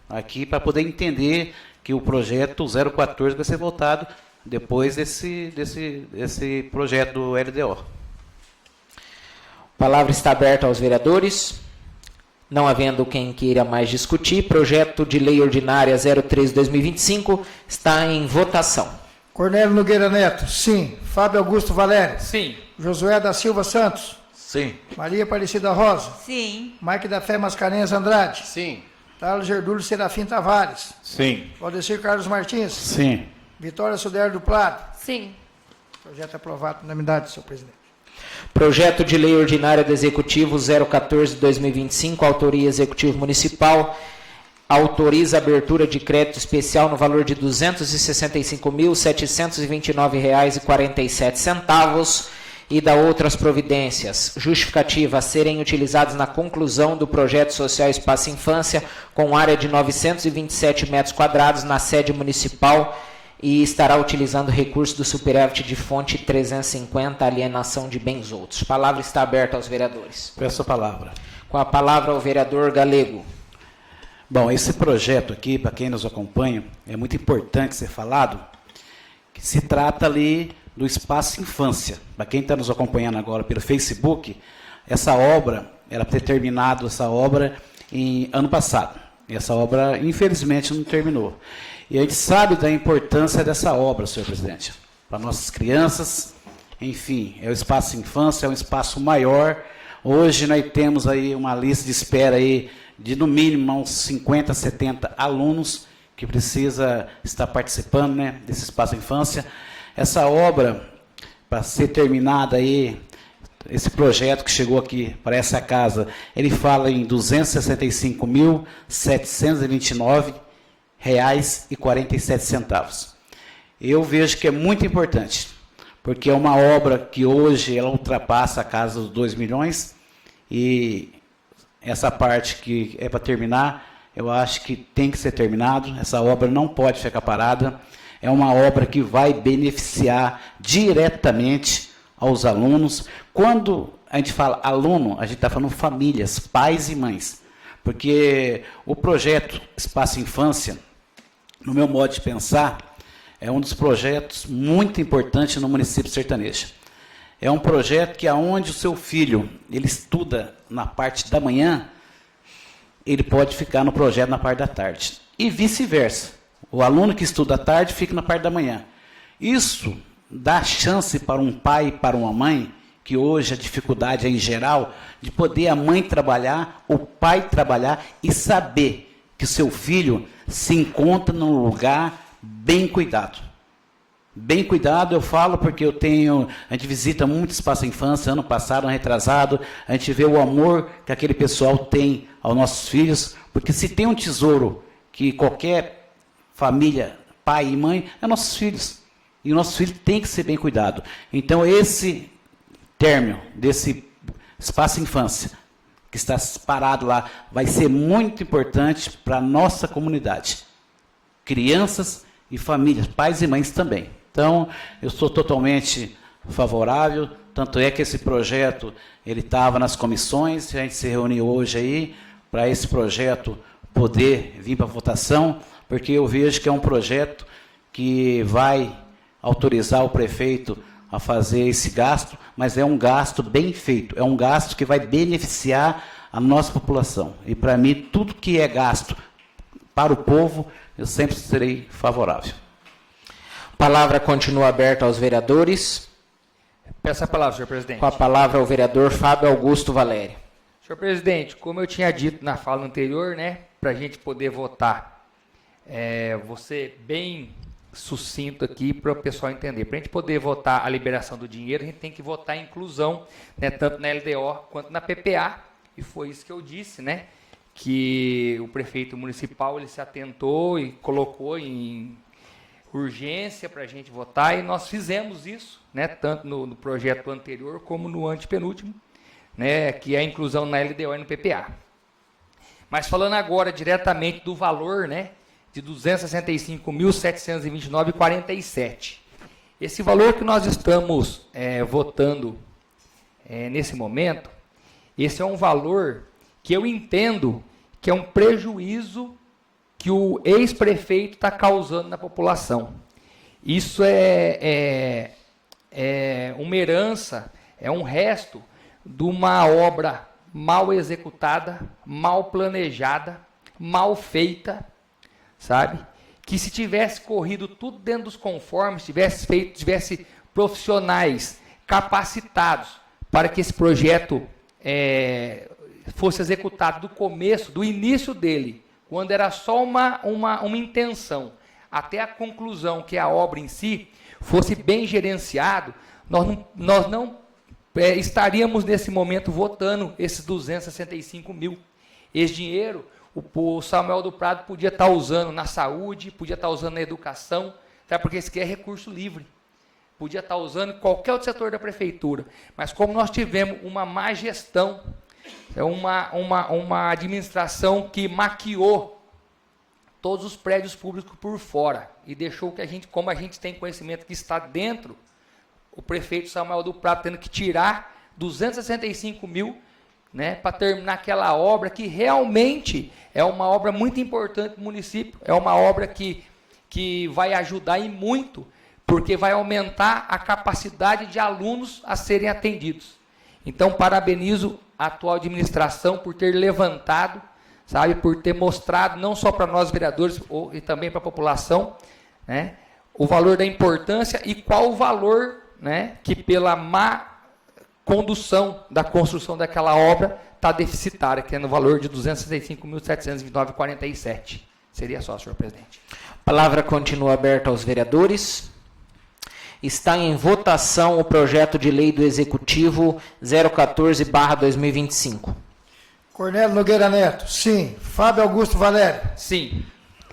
G: aqui, para poder entender que o projeto 014 vai ser votado depois desse projeto do LDO.
A: A palavra está aberta aos vereadores. Não havendo quem queira mais discutir, projeto de lei ordinária 03/2025 está em votação.
C: Cornélio Nogueira Neto, sim. Fábio Augusto Valério.
E: Sim.
C: Josué da Silva Santos.
D: Sim.
C: Maria Aparecida Rosa.
H: Sim.
C: Mike da Fé Mascarenhas Andrade.
F: Sim.
C: Thales Gerdúlio Serafim Tavares.
D: Sim.
C: Valdecir Carlos Martins.
G: Sim.
C: Vitória Sudero do Prado.
B: Sim.
C: Projeto aprovado por unanimidade, senhor presidente.
A: Projeto de lei ordinária do Executivo 014/2025, autoria Executivo Municipal, autoriza a abertura de crédito especial no valor de R$ 265.729,47 e dá outras providências. Justificativa a serem utilizados na conclusão do projeto social Espaço Infância, com área de 927 metros quadrados na sede municipal, e estará utilizando recurso do superávit de fonte 350, alienação de bens outros. A palavra está aberta aos vereadores.
G: Peço a palavra.
A: Com a palavra o vereador Galego.
G: Bom, esse projeto aqui, para quem nos acompanha, é muito importante ser falado, que se trata ali do Espaço Infância. Para quem está nos acompanhando agora pelo Facebook, essa obra, era para ter terminado essa obra em ano passado. E essa obra, infelizmente, não terminou. E a gente sabe da importância dessa obra, senhor presidente, para nossas crianças. Enfim, é o Espaço Infância, é um espaço maior. Hoje nós temos aí uma lista de espera aí de no mínimo uns 50, 70 alunos que precisa estar participando, desse Espaço Infância. Essa obra, para ser terminada aí, esse projeto que chegou aqui para essa casa, ele fala em R$ 265.729,47. Eu vejo que é muito importante, porque é uma obra que hoje ela ultrapassa a casa dos 2 milhões, e essa parte que é para terminar, eu acho que tem que ser terminado. Essa obra não pode ficar parada. é uma obra que vai beneficiar diretamente aos alunos. Quando a gente fala aluno, a gente está falando famílias, pais e mães. Porque o projeto Espaço Infância, no meu modo de pensar, é um dos projetos muito importantes no município sertanejo. É um projeto que aonde o seu filho ele estuda na parte da manhã, ele pode ficar no projeto na parte da tarde. E vice-versa. O aluno que estuda à tarde fica na parte da manhã. Isso dá chance para um pai e para uma mãe, que hoje a dificuldade é em geral, de poder a mãe trabalhar, o pai trabalhar e saber que o seu filho se encontra num lugar bem cuidado. Bem cuidado, eu falo porque a gente visita muito Espaço Infância, ano passado, ano retrasado, a gente vê o amor que aquele pessoal tem aos nossos filhos, porque se tem um tesouro que qualquer família, pai e mãe, é nossos filhos. E o nosso filho tem que ser bem cuidado. Então, esse término desse Espaço Infância, que está parado lá, vai ser muito importante para a nossa comunidade. Crianças e famílias, pais e mães também. Então, eu sou totalmente favorável, tanto é que esse projeto, ele estava nas comissões, a gente se reuniu hoje aí, para esse projeto poder vir para votação, porque eu vejo que é um projeto que vai autorizar o prefeito a fazer esse gasto, mas é um gasto bem feito, é um gasto que vai beneficiar a nossa população. E para mim, tudo que é gasto para o povo, eu sempre serei favorável.
A: A palavra continua aberta aos vereadores.
E: Peço a palavra, senhor presidente.
A: Com a palavra o vereador Fábio Augusto Valério.
E: Senhor presidente, como eu tinha dito na fala anterior, né, para a gente poder votar, vou ser bem sucinto aqui para o pessoal entender. Para a gente poder votar a liberação do dinheiro, a gente tem que votar a inclusão, né, tanto na LDO quanto na PPA, e foi isso que eu disse, né, que o prefeito municipal ele se atentou e colocou em urgência para a gente votar, e nós fizemos isso, né, tanto no projeto anterior como no antepenúltimo, né, que é a inclusão na LDO e no PPA. Mas falando agora diretamente do valor, né, de R$ 265.729,47. Esse valor que nós estamos votando nesse momento, esse é um valor que eu entendo que é um prejuízo que o ex-prefeito está causando na população. Isso é uma herança, é um resto de uma obra mal executada, mal planejada, mal feita, sabe? Que se tivesse corrido tudo dentro dos conformes, tivesse profissionais capacitados para que esse projeto fosse executado do começo, do início dele, quando era só uma intenção, até a conclusão, que a obra em si fosse bem gerenciado, nós não estaríamos nesse momento votando esses 265 mil. Esse dinheiro, o Samuel do Prado podia estar usando na saúde, podia estar usando na educação, tá? Porque esse aqui é recurso livre. Podia estar usando em qualquer outro setor da prefeitura. Mas como nós tivemos uma má gestão, uma administração que maquiou todos os prédios públicos por fora e deixou que como a gente tem conhecimento que está dentro, o prefeito Samuel do Prado tendo que tirar 265 mil, né, para terminar aquela obra que realmente é uma obra muito importante para o município, é uma obra que vai ajudar e muito, porque vai aumentar a capacidade de alunos a serem atendidos. Então, parabenizo a atual administração por ter levantado, sabe, por ter mostrado, não só para nós vereadores, e também para a população, né, o valor da importância e qual o valor, né, que pela má condução da construção daquela obra está deficitária, que é no valor de R$ 265.729,47. Seria só, senhor presidente.
A: A palavra continua aberta aos vereadores. Está em votação o projeto de lei do Executivo 014/2025.
C: Cornélio Nogueira Neto, sim. Fábio Augusto Valério.
E: Sim.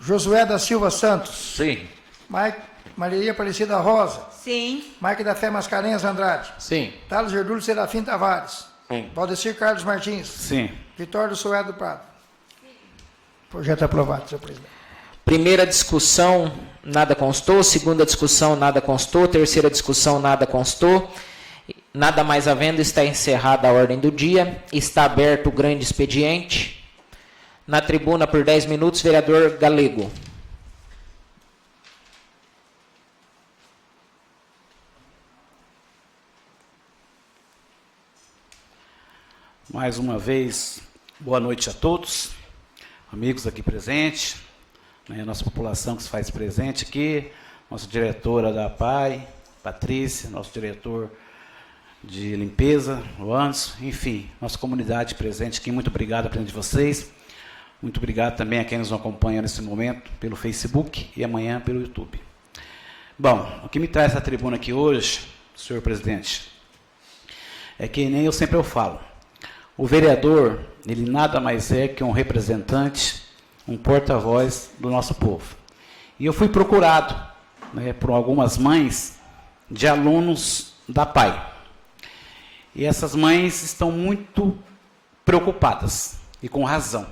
C: Josué da Silva Santos.
D: Sim.
C: Maria Aparecida Rosa.
H: Sim.
C: Mike da Fé Mascarenhas Andrade.
F: Sim.
C: Thales Gerdulho Serafim Tavares.
G: Sim.
C: Valdecir Carlos Martins.
G: Sim.
C: Vitório do Soé do Prado. Sim. Projeto aprovado, senhor presidente.
A: Primeira discussão, nada constou. Segunda discussão, nada constou. Terceira discussão, nada constou. Nada mais havendo, está encerrada a ordem do dia. Está aberto o grande expediente. Na tribuna, por 10 minutos, vereador Galego.
G: Mais uma vez, boa noite a todos, amigos aqui presentes, né, nossa população que se faz presente aqui, nossa diretora da APAI, Patrícia, nosso diretor de limpeza, o Anderson, enfim, nossa comunidade presente aqui, muito obrigado a presença de vocês, muito obrigado também a quem nos acompanha nesse momento pelo Facebook e amanhã pelo YouTube. Bom, o que me traz essa tribuna aqui hoje, senhor presidente, é que nem eu sempre falo, o vereador, ele nada mais é que um representante, um porta-voz do nosso povo. E eu fui procurado, né, por algumas mães de alunos da PAI. E essas mães estão muito preocupadas, e com razão.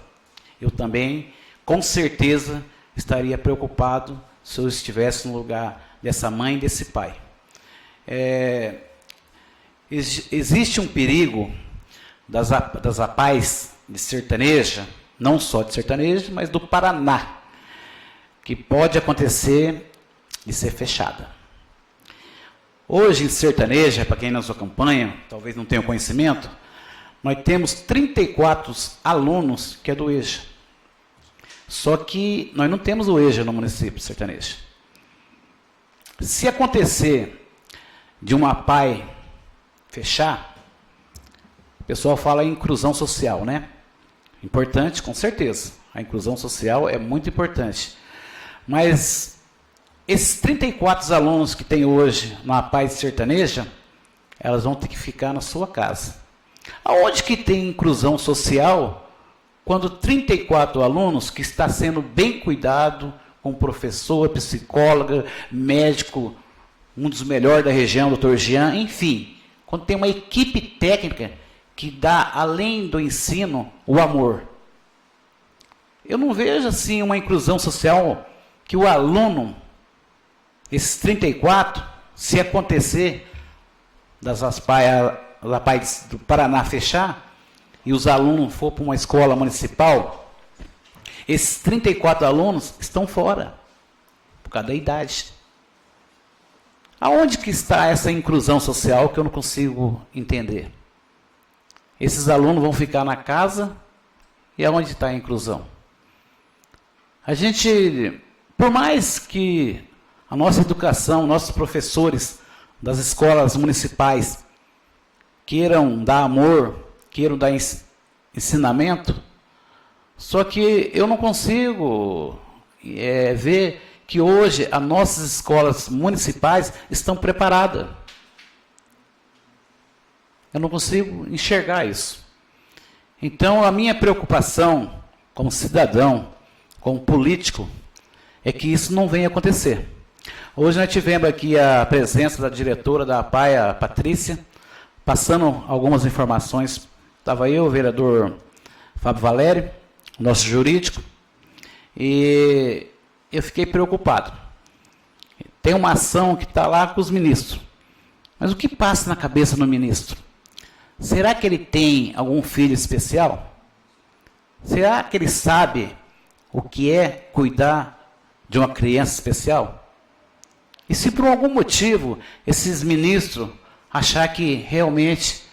G: Eu também, com certeza, estaria preocupado se eu estivesse no lugar dessa mãe e desse pai. Existe um perigo das APAIs de sertaneja, não só de sertaneja, mas do Paraná, que pode acontecer de ser fechada. Hoje, em sertaneja, para quem nos acompanha, talvez não tenha conhecimento, nós temos 34 alunos que é do EJA. Só que nós não temos o EJA no município de sertaneja. Se acontecer de uma APAI fechar, o pessoal fala em inclusão social, né? Importante, com certeza. A inclusão social é muito importante. Mas esses 34 alunos que tem hoje na APAI sertaneja, elas vão ter que ficar na sua casa. Aonde que tem inclusão social quando 34 alunos que está sendo bem cuidado com professor, psicóloga, médico, um dos melhores da região, doutor Jean, enfim, quando tem uma equipe técnica que dá, além do ensino, o amor. Eu não vejo, assim, uma inclusão social que o aluno, esses 34, se acontecer das APAI do Paraná fechar, e os alunos for para uma escola municipal, esses 34 alunos estão fora, por causa da idade. Aonde que está essa inclusão social que eu não consigo entender? Esses alunos vão ficar na casa, e aonde está a inclusão? A gente, por mais que a nossa educação, nossos professores das escolas municipais queiram dar amor, queiram dar ensinamento, só que eu não consigo ver que hoje as nossas escolas municipais estão preparadas. Eu não consigo enxergar isso. Então, a minha preocupação, como cidadão, como político, é que isso não venha acontecer. Hoje nós tivemos aqui a presença da diretora da APAI, a Patrícia, passando algumas informações. Estava eu, o vereador Fábio Valério, nosso jurídico, e eu fiquei preocupado. Tem uma ação que está lá com os ministros. Mas o que passa na cabeça do ministro? Será que ele tem algum filho especial? Será que ele sabe o que é cuidar de uma criança especial? E se por algum motivo esses ministros achar que realmente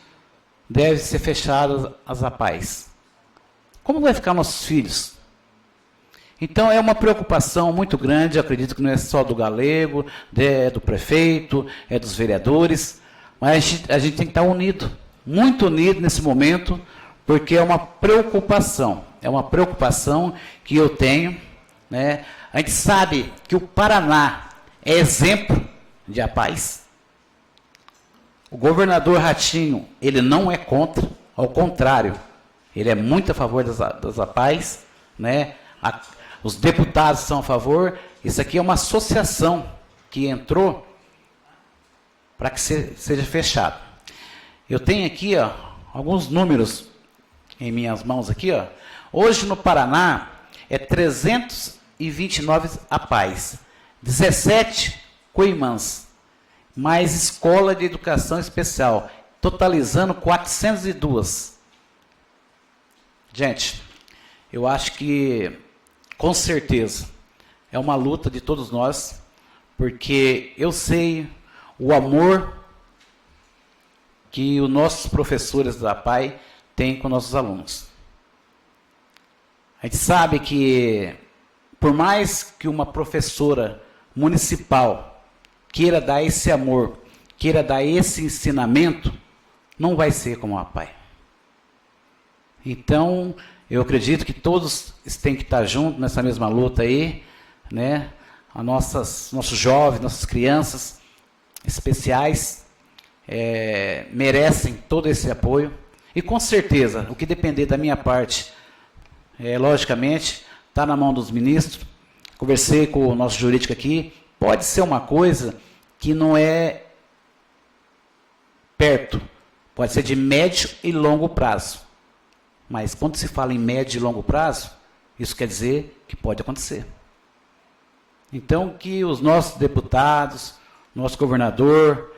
G: deve ser fechadas as APAIs, como vai ficar nossos filhos? Então é uma preocupação muito grande, eu acredito que não é só do Galego, é do prefeito, é dos vereadores, mas a gente tem que estar unido, muito unido nesse momento, porque é uma preocupação que eu tenho, né? A gente sabe que o Paraná é exemplo de APAIs. O governador Ratinho, ele não é contra, ao contrário, ele é muito a favor das APAIs, né? Os deputados são a favor. Isso aqui é uma associação que entrou para que seja fechado. Eu tenho aqui, ó, alguns números em minhas mãos aqui, ó. Hoje no Paraná é 300 e 29 APAES, 17 COIMANs, mais Escola de Educação Especial, totalizando 402. Gente, eu acho que, com certeza, é uma luta de todos nós, porque eu sei o amor que os nossos professores da APAE têm com nossos alunos. A gente sabe que, por mais que uma professora municipal queira dar esse amor, queira dar esse ensinamento, não vai ser como a APAE. Então, eu acredito que todos têm que estar juntos nessa mesma luta aí, né? Nossos jovens, nossas crianças especiais merecem todo esse apoio. E com certeza, o que depender da minha parte, logicamente, está na mão dos ministros. Conversei com o nosso jurídico aqui, pode ser uma coisa que não é perto, pode ser de médio e longo prazo. Mas quando se fala em médio e longo prazo, isso quer dizer que pode acontecer. Então, que os nossos deputados, nosso governador,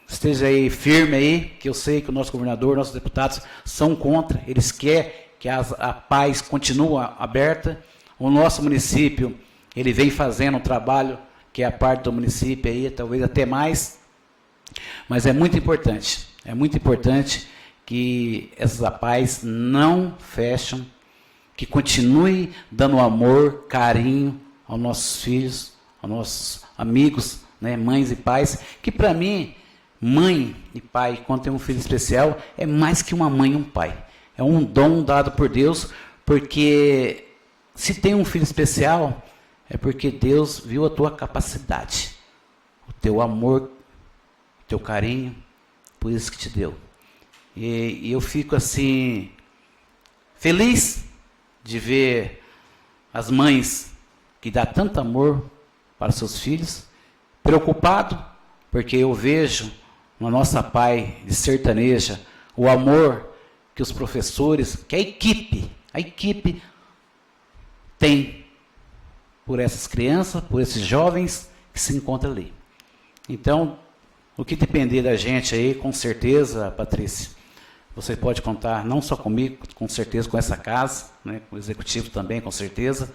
G: esteja aí firme aí, que eu sei que o nosso governador, nossos deputados são contra, eles querem que a paz continue aberta. O nosso município, ele vem fazendo um trabalho que é a parte do município aí, talvez até mais, mas é muito importante que essas APAES não fecham, que continue dando amor, carinho aos nossos filhos, aos nossos amigos, né, mães e pais, que para mim, mãe e pai, quando tem um filho especial, é mais que uma mãe e um pai. É um dom dado por Deus, porque se tem um filho especial, é porque Deus viu a tua capacidade, o teu amor, o teu carinho, por isso que te deu. E eu fico assim, feliz de ver as mães que dão tanto amor para seus filhos, preocupado, porque eu vejo na nossa pai de sertaneja o amor que os professores, que a equipe tem por essas crianças, por esses jovens que se encontram ali. Então, o que depender da gente aí, com certeza, Patrícia, você pode contar não só comigo, com certeza com essa casa, né, com o executivo também, com certeza.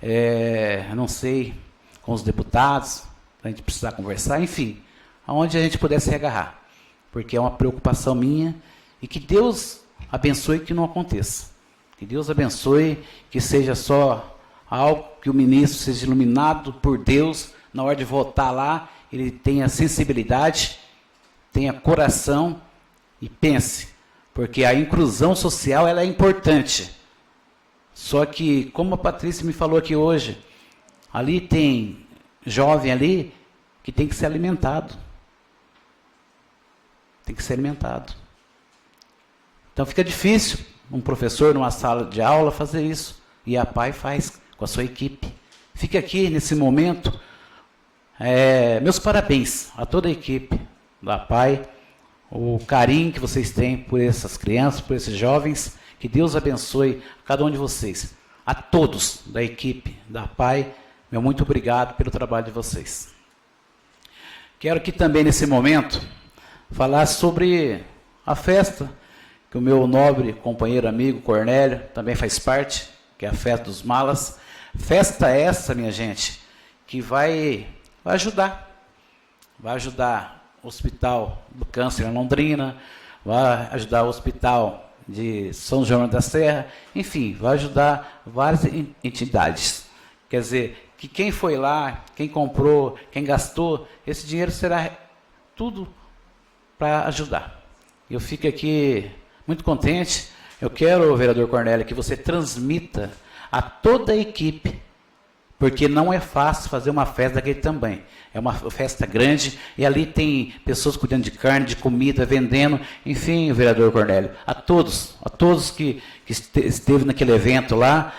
G: Eu não sei, com os deputados, a gente precisar conversar, enfim, aonde a gente puder se agarrar, porque é uma preocupação minha, e que Deus abençoe que não aconteça. Que Deus abençoe, que seja só algo que o ministro seja iluminado por Deus, na hora de votar lá, ele tenha sensibilidade, tenha coração e pense, porque a inclusão social ela é importante. Só que, como a Patrícia me falou aqui hoje, ali tem jovem ali que tem que ser alimentado. Tem que ser alimentado. Então fica difícil um professor numa sala de aula fazer isso. E a APAE faz com a sua equipe. Fica aqui nesse momento. Meus parabéns a toda a equipe da APAE. O carinho que vocês têm por essas crianças, por esses jovens. Que Deus abençoe cada um de vocês. A todos da equipe da APAE, meu muito obrigado pelo trabalho de vocês. Quero aqui também, nesse momento, falar sobre a festa, que o meu nobre companheiro, amigo, Cornélio, também faz parte, que é a festa dos malas. Festa essa, minha gente, que vai ajudar o Hospital do Câncer em Londrina, vai ajudar o Hospital de São João da Serra, enfim, vai ajudar várias entidades. Quer dizer, que quem foi lá, quem comprou, quem gastou, esse dinheiro será tudo para ajudar. Eu fico aqui muito contente. Eu quero, vereador Cornélio, que você transmita a toda a equipe, porque não é fácil fazer uma festa daquele tamanho. É uma festa grande, e ali tem pessoas cuidando de carne, de comida, vendendo. Enfim, vereador Cornélio, a todos que esteve naquele evento lá,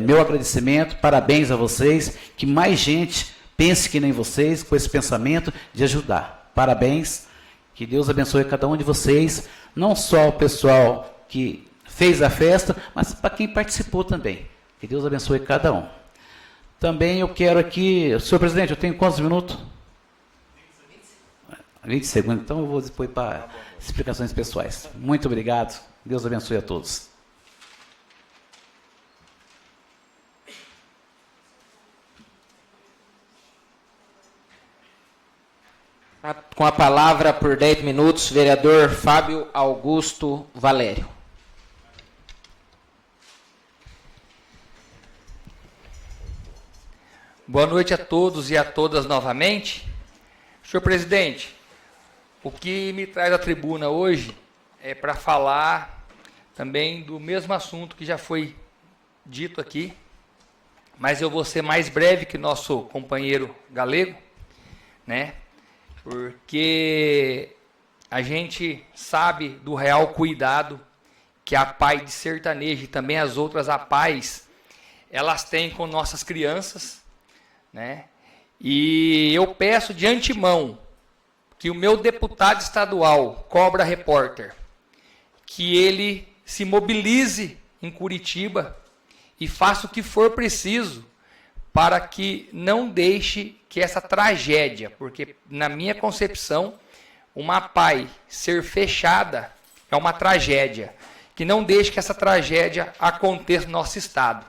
G: meu agradecimento, parabéns a vocês, que mais gente pense que nem vocês, com esse pensamento de ajudar. Parabéns, que Deus abençoe cada um de vocês, não só o pessoal que fez a festa, mas para quem participou também. Que Deus abençoe cada um. Também eu quero aqui... Senhor presidente, eu tenho quantos minutos? 20 segundos. Então eu vou depois para explicações pessoais. Muito obrigado. Deus abençoe a todos.
A: Com a palavra por 10 minutos, vereador Fábio Augusto Valério.
E: Boa noite a todos e a todas novamente. Senhor presidente, o que me traz à tribuna hoje é para falar também do mesmo assunto que já foi dito aqui, mas eu vou ser mais breve que nosso companheiro Galego, né? Porque a gente sabe do real cuidado que a APAI de Sertanejo e também as outras APAIs, elas têm com nossas crianças, né? E eu peço de antemão que o meu deputado estadual, Cobra Repórter, que ele se mobilize em Curitiba e faça o que for preciso para que não deixe que essa tragédia, porque na minha concepção, uma APAI ser fechada é uma tragédia, que não deixe que essa tragédia aconteça no nosso estado.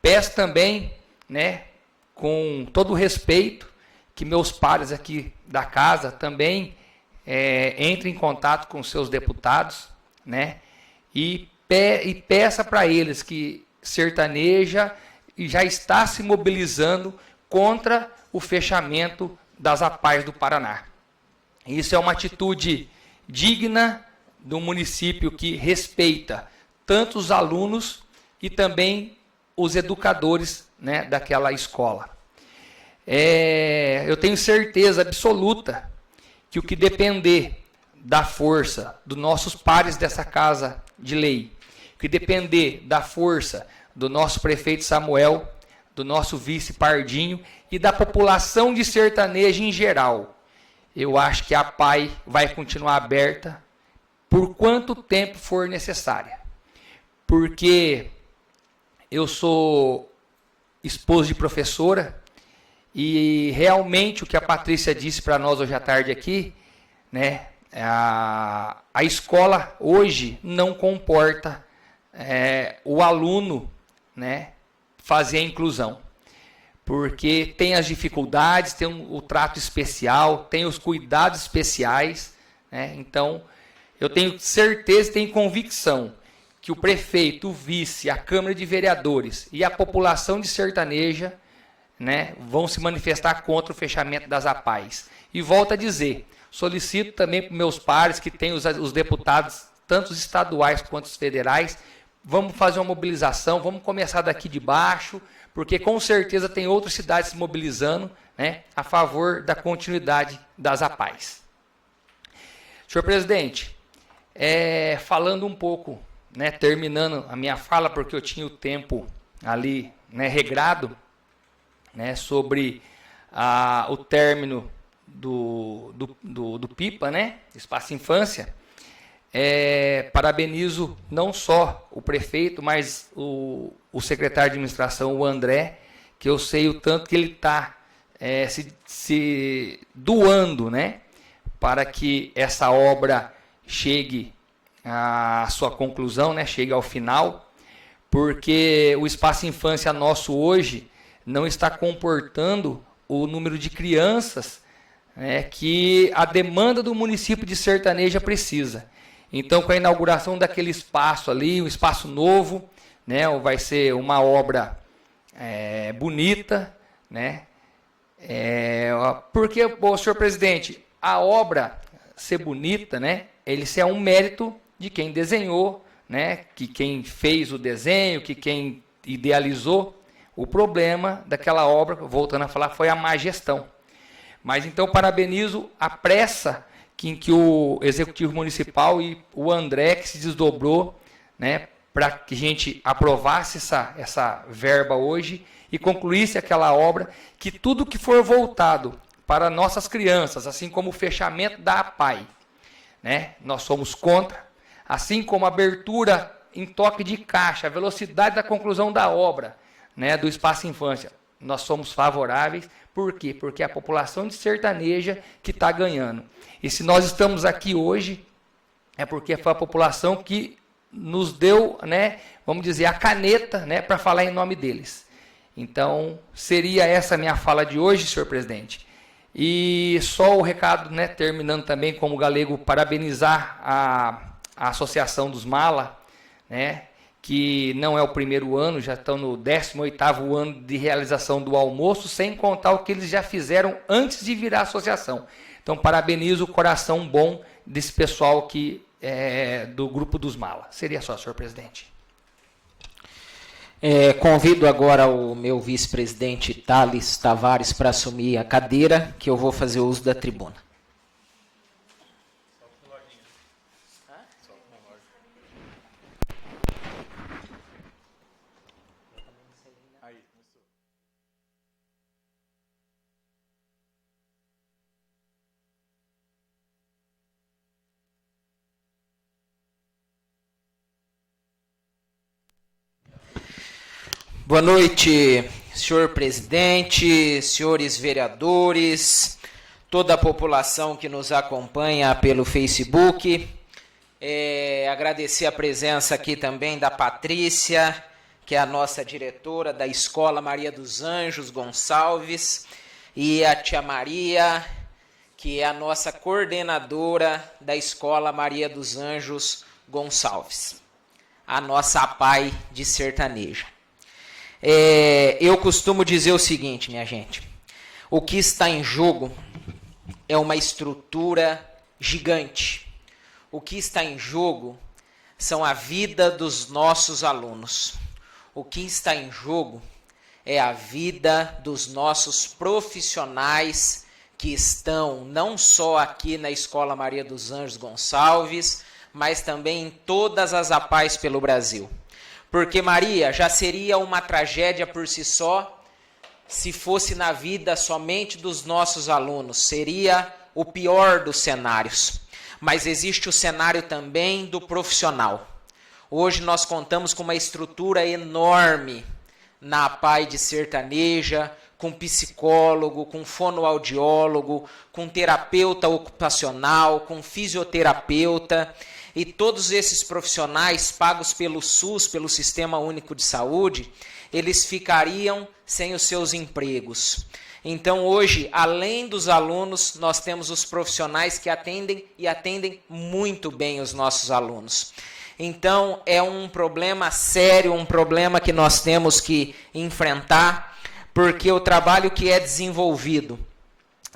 E: Peço também, né, com todo o respeito, que meus pares aqui da casa também entrem em contato com seus deputados, né, e peça para eles que Sertaneja já está se mobilizando contra o fechamento das APAIs do Paraná. Isso é uma atitude digna de um município que respeita tanto os alunos e também os educadores, né, daquela escola. Eu tenho certeza absoluta que o que depender da força dos nossos pares dessa casa de lei, o que depender da força do nosso prefeito Samuel, do nosso vice Pardinho e da população de Sertanejo em geral, eu acho que a APAI vai continuar aberta por quanto tempo for necessária. Porque eu sou esposo de professora e realmente o que a Patrícia disse para nós hoje à tarde aqui, né, a escola hoje não comporta o aluno, né, fazer a inclusão. Porque tem as dificuldades, tem o trato especial, tem os cuidados especiais, né? Então, eu tenho certeza e tenho convicção que o prefeito, o vice, a Câmara de Vereadores e a população de Sertaneja, né, vão se manifestar contra o fechamento das APAIs. E volto a dizer, solicito também para meus pares que têm os deputados, tanto os estaduais quanto os federais, vamos fazer uma mobilização, vamos começar daqui de baixo, porque com certeza tem outras cidades se mobilizando, né, a favor da continuidade das APAIs. Senhor presidente, falando um pouco, né, terminando a minha fala, porque eu tinha o tempo ali, né, regrado, né, sobre o término do PIPA, né, Espaço Infância. Parabenizo não só o prefeito, mas o secretário de administração, o André, que eu sei o tanto que ele está se doando, né, para que essa obra chegue à sua conclusão, né, chegue ao final, porque o Espaço Infância nosso hoje não está comportando o número de crianças, né, que a demanda do município de Sertaneja precisa. Então, com a inauguração daquele espaço ali, um espaço novo, né, vai ser uma obra bonita, né? Porque, senhor presidente, a obra ser bonita, né, ele é um mérito de quem desenhou, né, que quem fez o desenho, que quem idealizou. O problema daquela obra, voltando a falar, foi a má gestão. Mas então parabenizo a pressa em que o Executivo Municipal e o André, que se desdobrou, né, para que a gente aprovasse essa verba hoje e concluísse aquela obra, que tudo que for voltado para nossas crianças, assim como o fechamento da APAI, né, nós somos contra, assim como a abertura em toque de caixa, a velocidade da conclusão da obra, né, do Espaço Infância. Nós somos favoráveis. Por quê? Porque é a população de Sertaneja que está ganhando. E se nós estamos aqui hoje, é porque foi a população que nos deu, né, vamos dizer, a caneta, né, para falar em nome deles. Então, seria essa a minha fala de hoje, senhor presidente. E só o recado, né, terminando também como galego, parabenizar a Associação dos Mala, né, que não é o primeiro ano, já estão no 18º ano de realização do almoço, sem contar o que eles já fizeram antes de virar associação. Então, parabenizo o coração bom desse pessoal que do Grupo dos Mala. Seria só, senhor presidente.
A: Convido agora o meu vice-presidente Thales Tavares para assumir a cadeira, que eu vou fazer uso da tribuna. Boa noite, senhor presidente, senhores vereadores, toda a população que nos acompanha pelo Facebook. Agradecer a presença aqui também da Patrícia, que é a nossa diretora da Escola Maria dos Anjos Gonçalves, e a tia Maria, que é a nossa coordenadora da Escola Maria dos Anjos Gonçalves, a nossa APAI de Sertaneja. Eu costumo dizer o seguinte, minha gente, o que está em jogo é uma estrutura gigante. O que está em jogo são a vida dos nossos alunos. O que está em jogo é a vida dos nossos profissionais que estão não só aqui na Escola Maria dos Anjos Gonçalves, mas também em todas as APAIs pelo Brasil. Porque, Maria, já seria uma tragédia por si só se fosse na vida somente dos nossos alunos. Seria o pior dos cenários. Mas existe o cenário também do profissional. Hoje nós contamos com uma estrutura enorme na APAI de Sertaneja, com psicólogo, com fonoaudiólogo, com terapeuta ocupacional, com fisioterapeuta. E todos esses profissionais pagos pelo SUS, pelo Sistema Único de Saúde, eles ficariam sem os seus empregos. Então hoje, além dos alunos, nós temos os profissionais que atendem e atendem muito bem os nossos alunos. Então é um problema sério, um problema que nós temos que enfrentar, porque o trabalho que é desenvolvido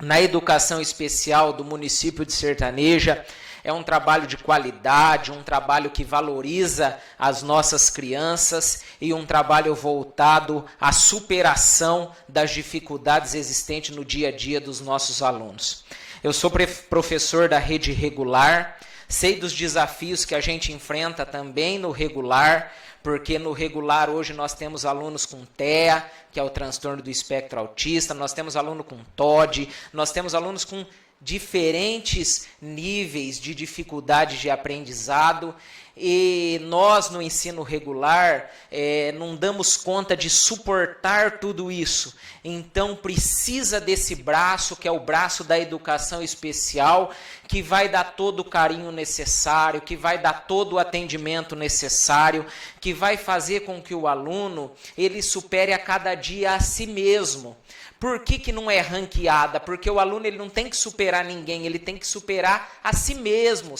A: na educação especial do município de Sertaneja é um trabalho de qualidade, um trabalho que valoriza as nossas crianças e um trabalho voltado à superação das dificuldades existentes no dia a dia dos nossos alunos. Eu sou professor da rede regular, sei dos desafios que a gente enfrenta também no regular, porque no regular hoje nós temos alunos com TEA, que é o transtorno do espectro autista, nós temos aluno com TOD, nós temos alunos com diferentes níveis de dificuldade de aprendizado, e nós no ensino regular não damos conta de suportar tudo isso. Então precisa desse braço, que é o braço da educação especial, que vai dar todo o carinho necessário, que vai dar todo o atendimento necessário, que vai fazer com que o aluno ele supere a cada dia a si mesmo. Por que não é ranqueada? Porque o aluno ele não tem que superar ninguém, ele tem que superar a si mesmo,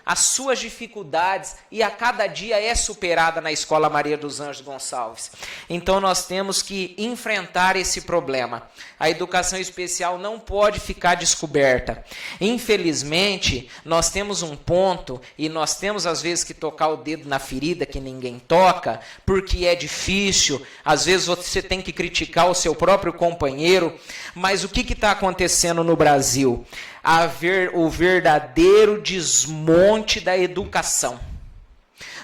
A: as suas dificuldades, e a cada dia é superada na Escola Maria dos Anjos Gonçalves. Então nós temos que enfrentar esse problema. A educação especial não pode ficar descoberta. Infelizmente, nós temos um ponto, e nós temos às vezes que tocar o dedo na ferida que ninguém toca, porque é difícil, às vezes você tem que criticar o seu próprio companheiro, mas o que está acontecendo no Brasil? O verdadeiro desmonte da educação.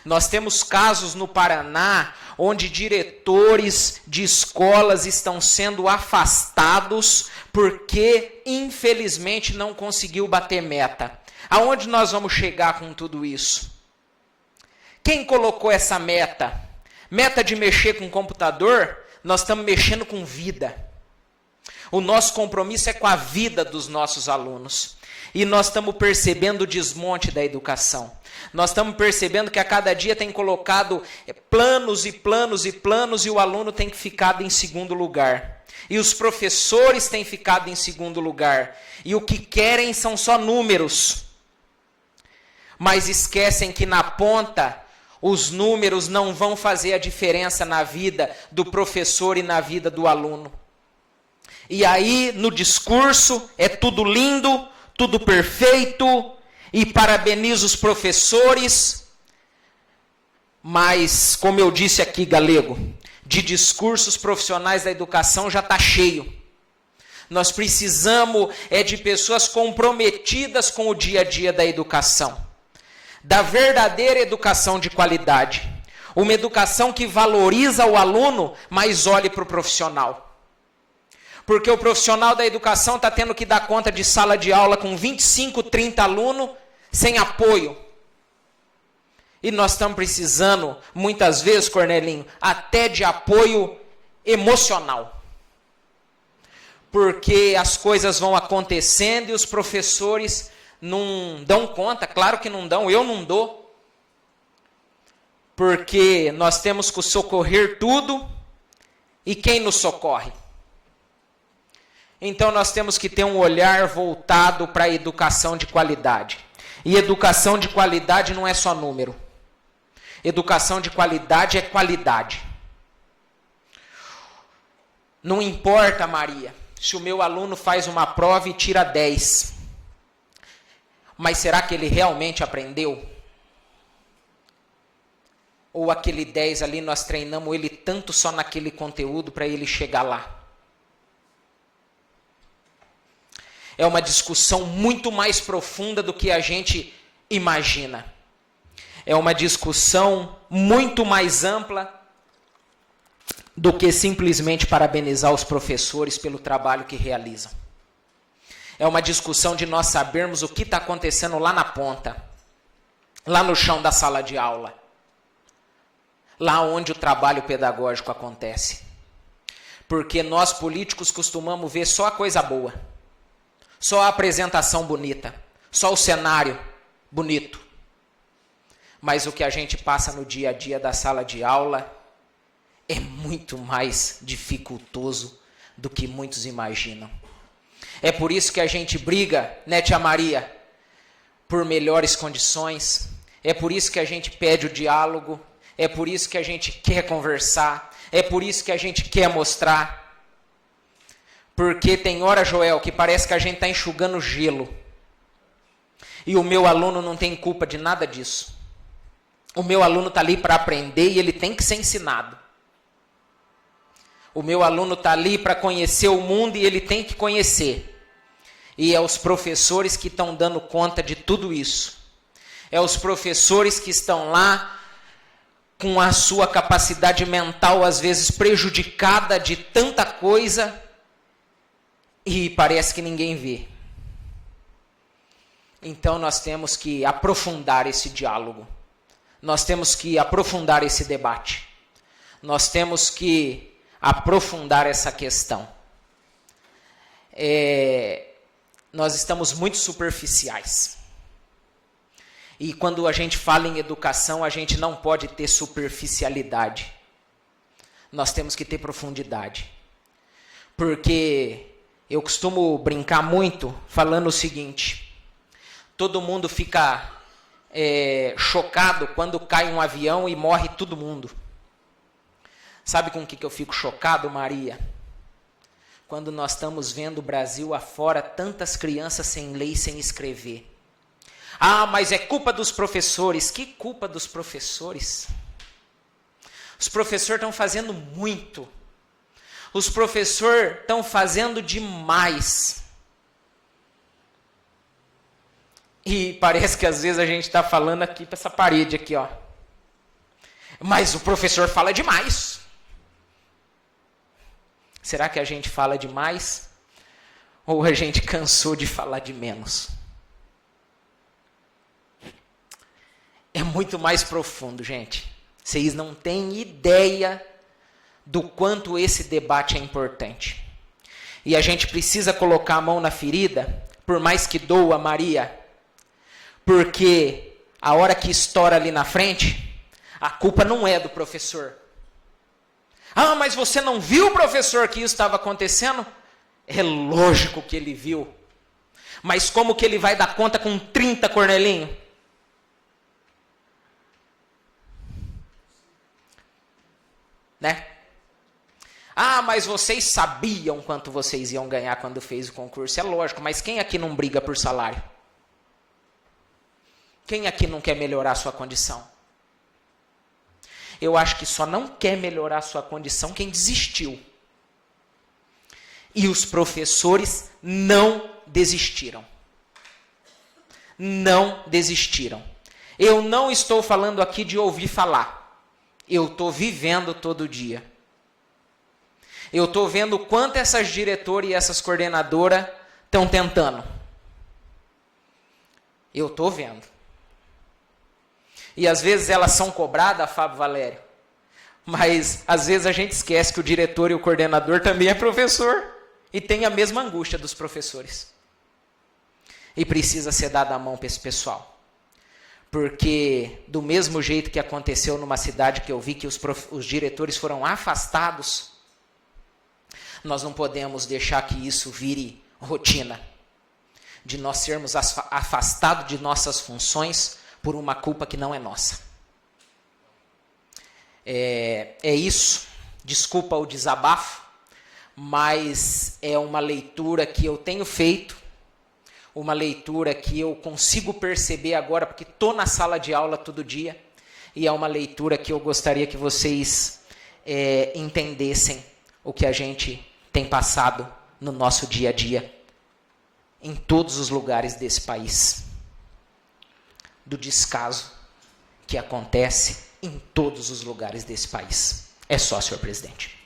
A: Nós temos casos no Paraná onde diretores de escolas estão sendo afastados porque, infelizmente, não conseguiu bater meta. Aonde nós vamos chegar com tudo isso? Quem colocou essa meta? Meta de mexer com computador, nós estamos mexendo com vida. O nosso compromisso é com a vida dos nossos alunos. E nós estamos percebendo o desmonte da educação. Nós estamos percebendo que a cada dia tem colocado planos e planos e planos e o aluno tem ficado em segundo lugar. E os professores têm ficado em segundo lugar. E o que querem são só números. Mas esquecem que na ponta os números não vão fazer a diferença na vida do professor e na vida do aluno. E aí, no discurso, é tudo lindo, tudo perfeito, e parabenizo os professores, mas, como eu disse aqui, Galego, de discursos profissionais da educação já está cheio. Nós precisamos de pessoas comprometidas com o dia a dia da educação, da verdadeira educação de qualidade, uma educação que valoriza o aluno, mas olhe para o profissional. Porque o profissional da educação está tendo que dar conta de sala de aula com 25, 30 alunos, sem apoio. E nós estamos precisando, muitas vezes, Cornelinho, até de apoio emocional. Porque as coisas vão acontecendo e os professores não dão conta. Claro que não dão, eu não dou. Porque nós temos que socorrer tudo. E quem nos socorre? Então nós temos que ter um olhar voltado para a educação de qualidade. E educação de qualidade não é só número. Educação de qualidade é qualidade. Não importa, Maria, se o meu aluno faz uma prova e tira 10. Mas será que ele realmente aprendeu? Ou aquele 10 ali nós treinamos ele tanto só naquele conteúdo para ele chegar lá? É uma discussão muito mais profunda do que a gente imagina. É uma discussão muito mais ampla do que simplesmente parabenizar os professores pelo trabalho que realizam. É uma discussão de nós sabermos o que está acontecendo lá na ponta, lá no chão da sala de aula, lá onde o trabalho pedagógico acontece. Porque nós políticos costumamos ver só a coisa boa. Só a apresentação bonita, só o cenário bonito. Mas o que a gente passa no dia a dia da sala de aula é muito mais dificultoso do que muitos imaginam. É por isso que a gente briga, né, tia Maria, por melhores condições. É por isso que a gente pede o diálogo. É por isso que a gente quer conversar. É por isso que a gente quer mostrar. Porque tem hora, Joel, que parece que a gente está enxugando gelo. E o meu aluno não tem culpa de nada disso. O meu aluno está ali para aprender e ele tem que ser ensinado. O meu aluno está ali para conhecer o mundo e ele tem que conhecer. E é os professores que estão dando conta de tudo isso. É os professores que estão lá com a sua capacidade mental, às vezes prejudicada de tanta coisa, e parece que ninguém vê. Então nós temos que aprofundar esse diálogo. Nós temos que aprofundar esse debate. Nós temos que aprofundar essa questão. Nós estamos muito superficiais. E quando a gente fala em educação, a gente não pode ter superficialidade. Nós temos que ter profundidade. Porque eu costumo brincar muito falando o seguinte: todo mundo fica chocado quando cai um avião e morre todo mundo. Sabe com o que eu fico chocado, Maria? Quando nós estamos vendo o Brasil afora, tantas crianças sem ler e sem escrever. Ah, mas é culpa dos professores. Que culpa dos professores? Os professores estão fazendo muito. Os professores estão fazendo demais. E parece que às vezes a gente está falando aqui para essa parede aqui, ó. Mas o professor fala demais. Será que a gente fala demais? Ou a gente cansou de falar de menos? É muito mais profundo, gente. Vocês não têm ideia do quanto esse debate é importante. E a gente precisa colocar a mão na ferida, por mais que doa, Maria, porque a hora que estoura ali na frente, a culpa não é do professor. Ah, mas você não viu, professor, que isso estava acontecendo? É lógico que ele viu. Mas como que ele vai dar conta com 30 cornelinhos? Né? Ah, mas vocês sabiam quanto vocês iam ganhar quando fez o concurso. É lógico, mas quem aqui não briga por salário? Quem aqui não quer melhorar a sua condição? Eu acho que só não quer melhorar a sua condição quem desistiu. E os professores não desistiram. Não desistiram. Eu não estou falando aqui de ouvir falar. Eu estou vivendo todo dia. Eu estou vendo quanto essas diretoras e essas coordenadoras estão tentando. Eu estou vendo. E às vezes elas são cobradas, Fábio Valério. Mas às vezes a gente esquece que o diretor e o coordenador também é professor. E tem a mesma angústia dos professores. E precisa ser dada a mão para esse pessoal. Porque do mesmo jeito que aconteceu numa cidade que eu vi que os diretores foram afastados, nós não podemos deixar que isso vire rotina. De nós sermos afastados de nossas funções por uma culpa que não é nossa. É isso. Desculpa o desabafo, mas é uma leitura que eu tenho feito, uma leitura que eu consigo perceber agora, porque estou na sala de aula todo dia, e é uma leitura que eu gostaria que vocês entendessem o que a gente tem passado no nosso dia a dia, em todos os lugares desse país. Do descaso que acontece em todos os lugares desse país. É só, senhor presidente.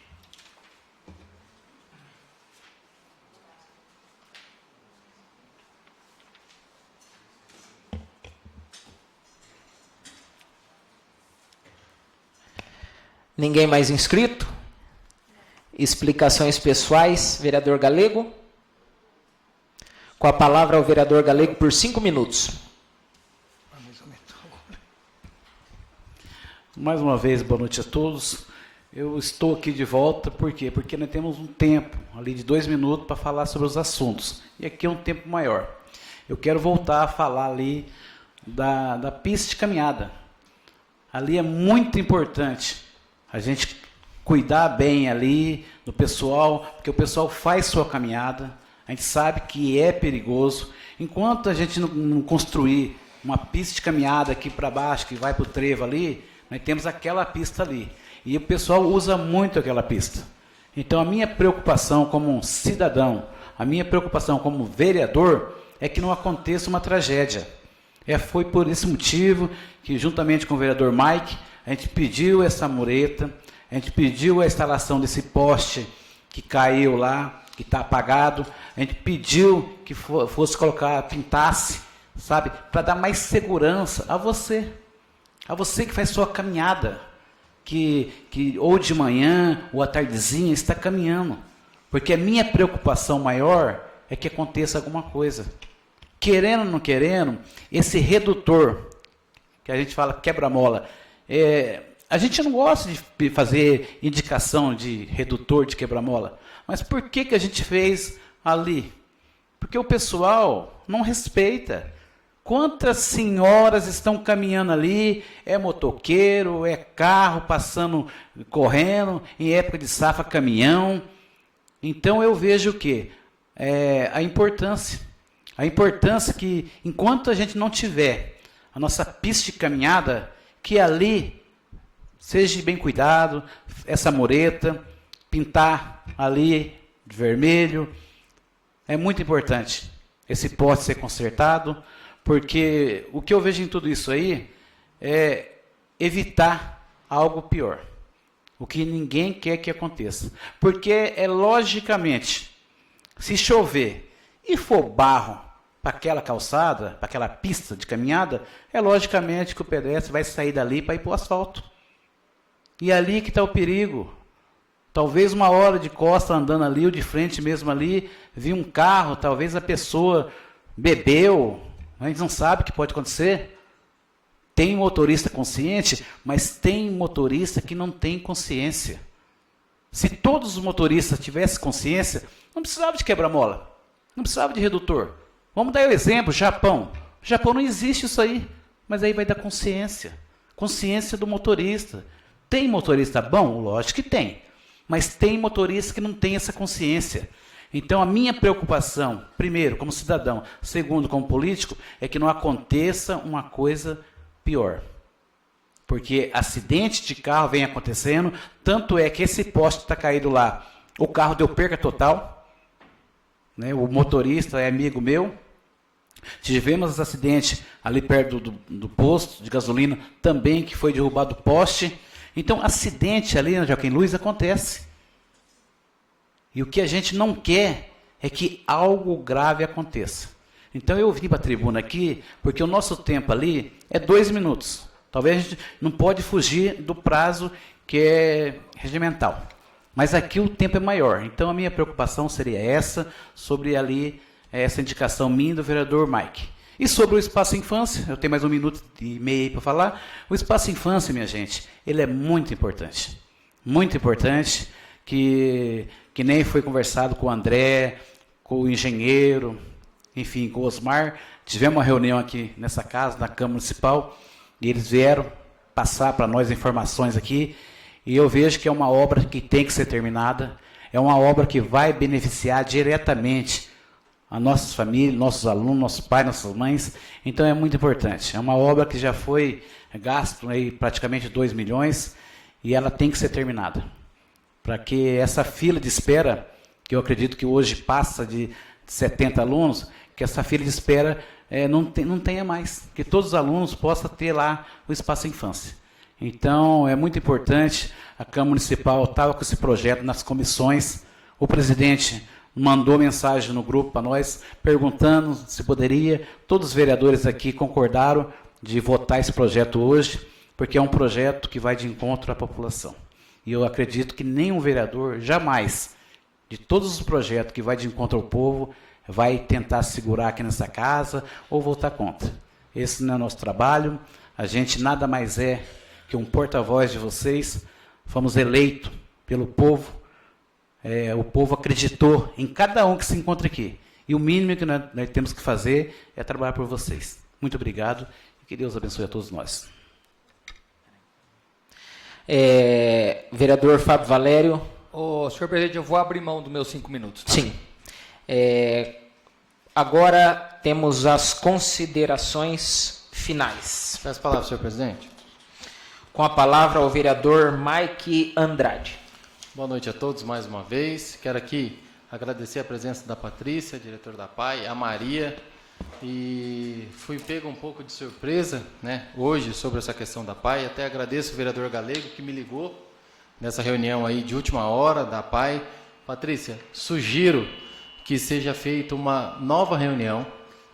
A: Ninguém mais inscrito? Explicações pessoais, vereador Galego. Com a palavra ao vereador Galego por 5 minutos.
G: Mais uma vez, boa noite a todos. Eu estou aqui de volta, por quê? Porque nós temos um tempo ali de 2 minutos para falar sobre os assuntos. E aqui é um tempo maior. Eu quero voltar a falar ali da pista de caminhada. Ali é muito importante a gente cuidar bem ali do pessoal, porque o pessoal faz sua caminhada, a gente sabe que é perigoso. Enquanto a gente não construir uma pista de caminhada aqui para baixo, que vai para o trevo ali, nós temos aquela pista ali. E o pessoal usa muito aquela pista. Então a minha preocupação como um cidadão, a minha preocupação como vereador, é que não aconteça uma tragédia. Foi por esse motivo que, juntamente com o vereador Mike, a gente pediu essa mureta, a gente pediu a instalação desse poste que caiu lá, que está apagado, a gente pediu que fosse colocar, pintasse, sabe, para dar mais segurança a você que faz sua caminhada, que ou de manhã ou à tardezinha está caminhando, porque a minha preocupação maior é que aconteça alguma coisa. Querendo ou não querendo, esse redutor, que a gente fala quebra-mola, a gente não gosta de fazer indicação de redutor de quebra-mola, mas por que a gente fez ali? Porque o pessoal não respeita. Quantas senhoras estão caminhando ali, é motoqueiro, é carro passando, correndo, em época de safra, caminhão. Então eu vejo o quê? A importância que, enquanto a gente não tiver a nossa pista de caminhada, que ali seja bem cuidado, essa mureta, pintar ali de vermelho, é muito importante esse poste ser consertado, porque o que eu vejo em tudo isso aí é evitar algo pior, o que ninguém quer que aconteça, porque logicamente, se chover e for barro para aquela calçada, para aquela pista de caminhada, logicamente que o pedestre vai sair dali para ir para o asfalto. E ali que está o perigo. Talvez uma hora de costa andando ali, ou de frente mesmo ali, vi um carro, talvez a pessoa bebeu, a gente não sabe o que pode acontecer. Tem motorista consciente, mas tem motorista que não tem consciência. Se todos os motoristas tivessem consciência, não precisava de quebra-mola, não precisava de redutor. Vamos dar o exemplo, Japão. Japão não existe isso aí, mas aí vai dar consciência. Consciência do motorista. Tem motorista bom? Lógico que tem. Mas tem motorista que não tem essa consciência. Então, a minha preocupação, primeiro, como cidadão, segundo, como político, é que não aconteça uma coisa pior. Porque acidente de carro vem acontecendo, tanto é que esse poste está caído lá, o carro deu perca total, né? O motorista é amigo meu. Tivemos acidente ali perto do posto de gasolina, também que foi derrubado o poste. Então, acidente ali na Joaquim Luiz acontece. E o que a gente não quer é que algo grave aconteça. Então, eu vim para a tribuna aqui, porque o nosso tempo ali é 2 minutos. Talvez a gente não pode fugir do prazo que é regimental. Mas aqui o tempo é maior. Então, a minha preocupação seria essa, sobre ali, essa indicação minha do vereador Mike. E sobre o Espaço Infância, eu tenho mais 1 minuto e meio aí para falar. O Espaço Infância, minha gente, ele é muito importante. Muito importante, que nem foi conversado com o André, com o engenheiro, enfim, com o Osmar. Tivemos uma reunião aqui nessa casa, na Câmara Municipal, e eles vieram passar para nós informações aqui. E eu vejo que é uma obra que tem que ser terminada. É uma obra que vai beneficiar diretamente a nossas famílias, nossos alunos, nossos pais, nossas mães. Então é muito importante. É uma obra que já foi gasto aí praticamente 2 milhões e ela tem que ser terminada. Para que essa fila de espera, que eu acredito que hoje passa de 70 alunos, que essa fila de espera não tenha mais. Que todos os alunos possam ter lá o Espaço Infância. Então é muito importante. A Câmara Municipal estava com esse projeto nas comissões. O presidente mandou mensagem no grupo para nós, perguntando se poderia. Todos os vereadores aqui concordaram de votar esse projeto hoje, porque é um projeto que vai de encontro à população. E eu acredito que nenhum vereador, jamais, de todos os projetos que vai de encontro ao povo, vai tentar segurar aqui nessa casa ou votar contra. Esse não é o nosso trabalho. A gente nada mais é que um porta-voz de vocês. Fomos eleitos pelo povo. O povo acreditou em cada um que se encontra aqui. E o mínimo que nós temos que fazer é trabalhar por vocês. Muito obrigado e que Deus abençoe a todos nós.
A: Vereador Fábio Valério.
E: Senhor presidente, eu vou abrir mão dos meus 5 minutos. Tá?
A: Sim. Agora temos as considerações finais.
F: Peço a palavra, senhor presidente.
A: Com a palavra o vereador Mike Andrade.
F: Boa noite a todos mais uma vez. Quero aqui agradecer a presença da Patrícia, diretor da PAI, a Maria, e fui pego um pouco de surpresa, né, hoje sobre essa questão da PAI. Até agradeço o vereador Galego que me ligou nessa reunião aí de última hora da PAI. Patrícia, sugiro que seja feita uma nova reunião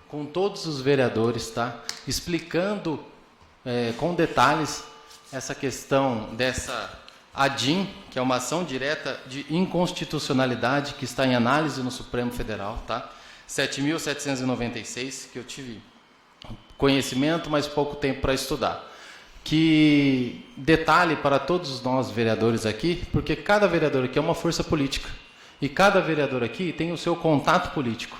F: com todos os vereadores, tá, explicando com detalhes essa questão dessa ADIM, que é uma ação direta de inconstitucionalidade que está em análise no Supremo Federal, tá? 7.796, que eu tive conhecimento, mas pouco tempo para estudar. Que detalhe para todos nós vereadores aqui, porque cada vereador aqui é uma força política. E cada vereador aqui tem o seu contato político.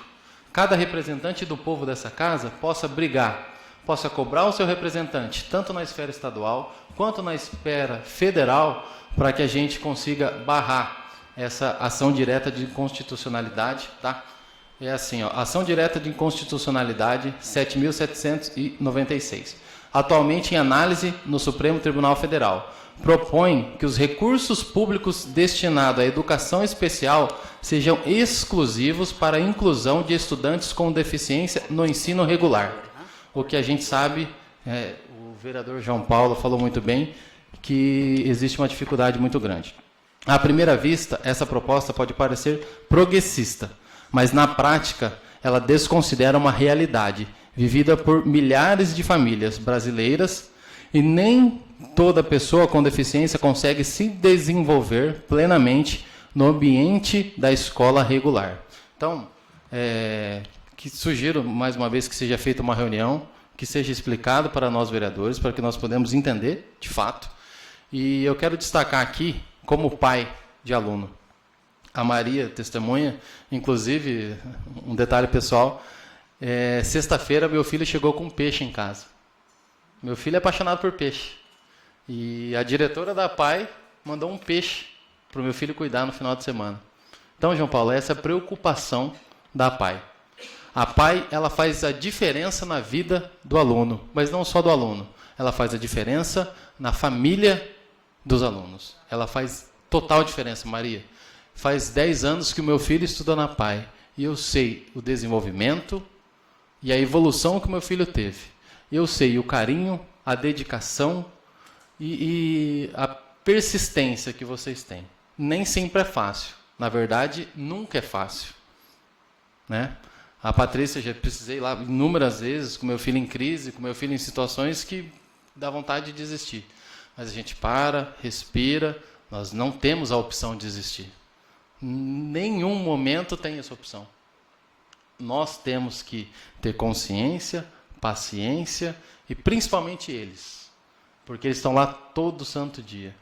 F: Cada representante do povo dessa casa possa brigar, possa cobrar o seu representante, tanto na esfera estadual quanto na esfera federal, para que a gente consiga barrar essa ação direta de inconstitucionalidade, tá? É assim, ó, ação direta de inconstitucionalidade 7.796. Atualmente em análise no Supremo Tribunal Federal. Propõe que os recursos públicos destinados à educação especial sejam exclusivos para a inclusão de estudantes com deficiência no ensino regular. O que a gente sabe, o vereador João Paulo falou muito bem, que existe uma dificuldade muito grande. À primeira vista, essa proposta pode parecer progressista, mas na prática ela desconsidera uma realidade vivida por milhares de famílias brasileiras E nem toda pessoa com deficiência consegue se desenvolver plenamente no ambiente da escola regular. Então, que sugiro, mais uma vez, que seja feita uma reunião, que seja explicado para nós vereadores, para que nós podemos entender, de fato. E eu quero destacar aqui, como pai de aluno, a Maria, testemunha, inclusive, um detalhe pessoal, sexta-feira meu filho chegou com um peixe em casa. Meu filho é apaixonado por peixe. E a diretora da PAI mandou um peixe para o meu filho cuidar no final de semana. Então, João Paulo, essa é a preocupação da PAI. A PAI, ela faz a diferença na vida do aluno, mas não só do aluno. Ela faz a diferença na família dos alunos. Ela faz total diferença, Maria. Faz 10 anos que o meu filho estuda na PAI e eu sei o desenvolvimento e a evolução que o meu filho teve. Eu sei o carinho, a dedicação e a persistência que vocês têm. Nem sempre é fácil. Na verdade, nunca é fácil. Né? A Patrícia, já precisei lá inúmeras vezes com meu filho em crise, com meu filho em situações que dá vontade de desistir. Mas a gente para, respira, nós não temos a opção de desistir. Nenhum momento tem essa opção. Nós temos que ter consciência, paciência e principalmente eles, porque eles estão lá todo santo dia.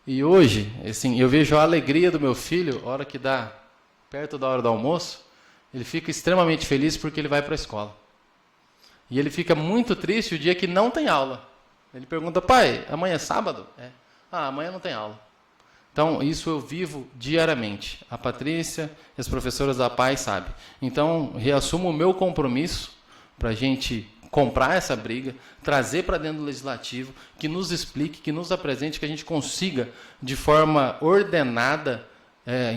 F: E hoje, assim, eu vejo a alegria do meu filho, a hora que dá perto da hora do almoço, ele fica extremamente feliz porque ele vai para a escola. E ele fica muito triste o dia que não tem aula. Ele pergunta: pai, amanhã é sábado? Amanhã não tem aula. Então, isso eu vivo diariamente. A Patrícia e as professoras da PAI sabem. Então, reassumo o meu compromisso para a gente comprar essa briga, trazer para dentro do Legislativo, que nos explique, que nos apresente, que a gente consiga, de forma ordenada,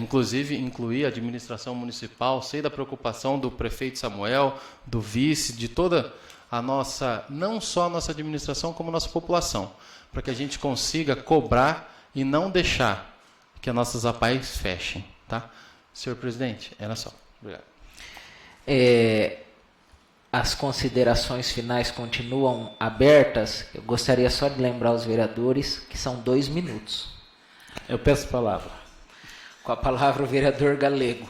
F: inclusive incluir a administração municipal. Sei da preocupação do prefeito Samuel, do vice, de toda a nossa, não só a nossa administração, como a nossa população, para que a gente consiga cobrar e não deixar que as nossas APAIs fechem. Tá? Senhor presidente, era só. Obrigado.
A: As considerações finais continuam abertas. Eu gostaria só de lembrar os vereadores que são 2 minutos.
G: Eu peço a palavra.
A: Com a palavra o vereador Galego.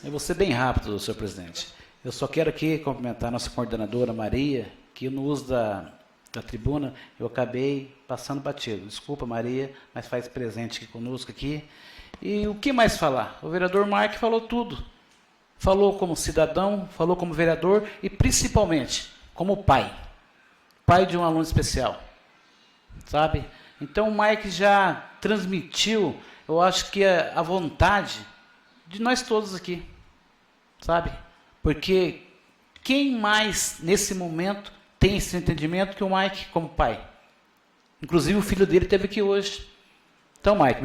G: Eu vou ser bem rápido, senhor presidente. Eu só quero aqui cumprimentar a nossa coordenadora Maria, que no uso da tribuna eu acabei passando batido. Desculpa, Maria, mas faz presente aqui conosco aqui. E o que mais falar? O vereador Mark falou tudo. Falou como cidadão, falou como vereador e principalmente como pai. Pai de um aluno especial. Sabe? Então o Mike já transmitiu, eu acho que a vontade de nós todos aqui. Sabe? Porque quem mais nesse momento tem esse entendimento que o Mike como pai? Inclusive o filho dele esteve aqui hoje. Então, Mike,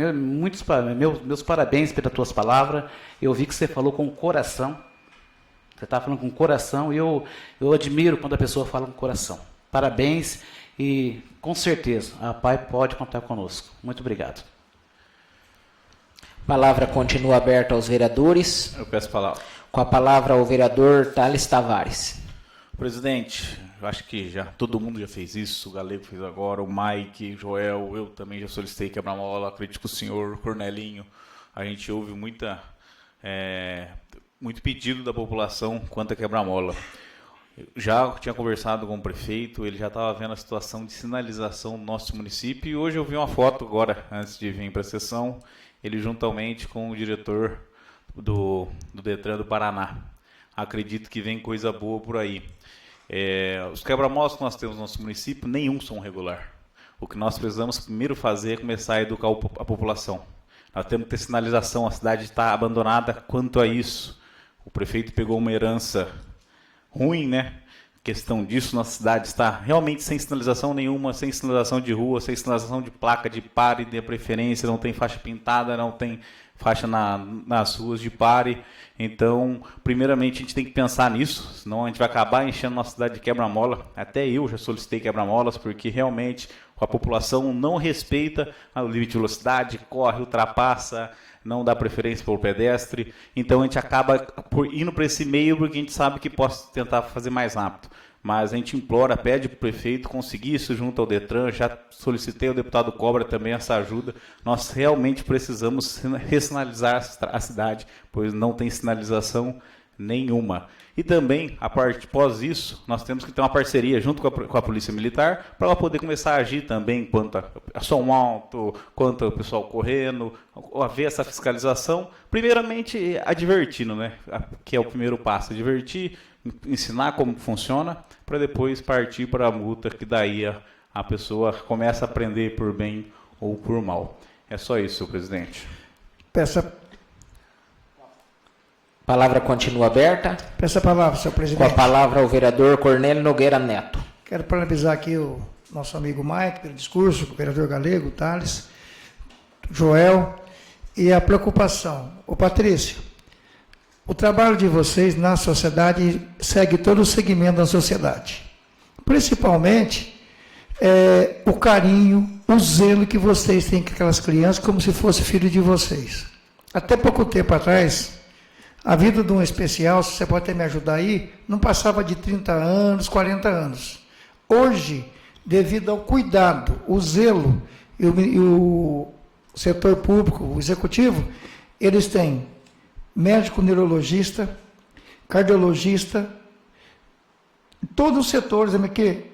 G: meus parabéns pelas tuas palavras. Eu vi que você falou com o coração. Você está falando com o coração e eu admiro quando a pessoa fala com o coração. Parabéns e, com certeza, a PAI pode contar conosco. Muito obrigado.
A: A palavra continua aberta aos vereadores.
H: Eu peço a palavra.
A: Com a palavra o vereador Thales Tavares.
H: Presidente, eu acho que já todo mundo já fez isso, o Galego fez agora, o Mike, o Joel, eu também já solicitei quebra-mola, acredito que o senhor, o Cornelinho, a gente ouve muito pedido da população quanto a quebra-mola. Já tinha conversado com o prefeito, ele já estava vendo a situação de sinalização do nosso município e hoje eu vi uma foto agora, antes de vir para a sessão, ele juntamente com o diretor do Detran do Paraná. Acredito que vem coisa boa por aí. Os quebra-molas que nós temos no nosso município, nenhum são regular. O que nós precisamos primeiro fazer é começar a educar a população. Nós temos que ter sinalização, a cidade está abandonada quanto a isso. O prefeito pegou uma herança ruim, né? Questão disso, nossa cidade está realmente sem sinalização nenhuma, sem sinalização de rua, sem sinalização de placa de pare, de preferência, não tem faixa pintada, não tem faixa nas ruas de pare. Então, primeiramente, a gente tem que pensar nisso, senão a gente vai acabar enchendo nossa cidade de quebra-mola. Até eu já solicitei quebra-molas, porque realmente a população não respeita o limite de velocidade, corre, ultrapassa, não dá preferência para o pedestre. Então a gente acaba indo para esse meio porque a gente sabe que pode tentar fazer mais rápido. Mas a gente implora, pede para o prefeito conseguir isso junto ao Detran. Já solicitei ao deputado Cobra também essa ajuda. Nós realmente precisamos ressinalizar a cidade, pois não tem sinalização nenhuma. E também, após isso, nós temos que ter uma parceria junto com a Polícia Militar para ela poder começar a agir também quanto a som alto, quanto ao pessoal correndo, haver essa fiscalização. Primeiramente, advertindo, né? Que é o primeiro passo, advertir, ensinar como funciona, para depois partir para a multa, que daí a pessoa começa a aprender por bem ou por mal. É só isso, senhor presidente.
A: A palavra continua aberta.
C: Peço a palavra, senhor presidente.
A: Com a palavra o vereador Cornélio Nogueira Neto.
C: Quero parabenizar aqui o nosso amigo Mike pelo discurso, o vereador Galego, o Thales, o Joel, e a preocupação. Ô Patrício, o trabalho de vocês na sociedade segue todo o segmento da sociedade. Principalmente o carinho, o zelo que vocês têm com aquelas crianças, como se fosse filho de vocês. Até pouco tempo atrás, a vida de um especial, se você pode até me ajudar aí, não passava de 30 anos, 40 anos. Hoje, devido ao cuidado, o zelo e o setor público, o executivo, eles têm médico neurologista, cardiologista, todos os setores, que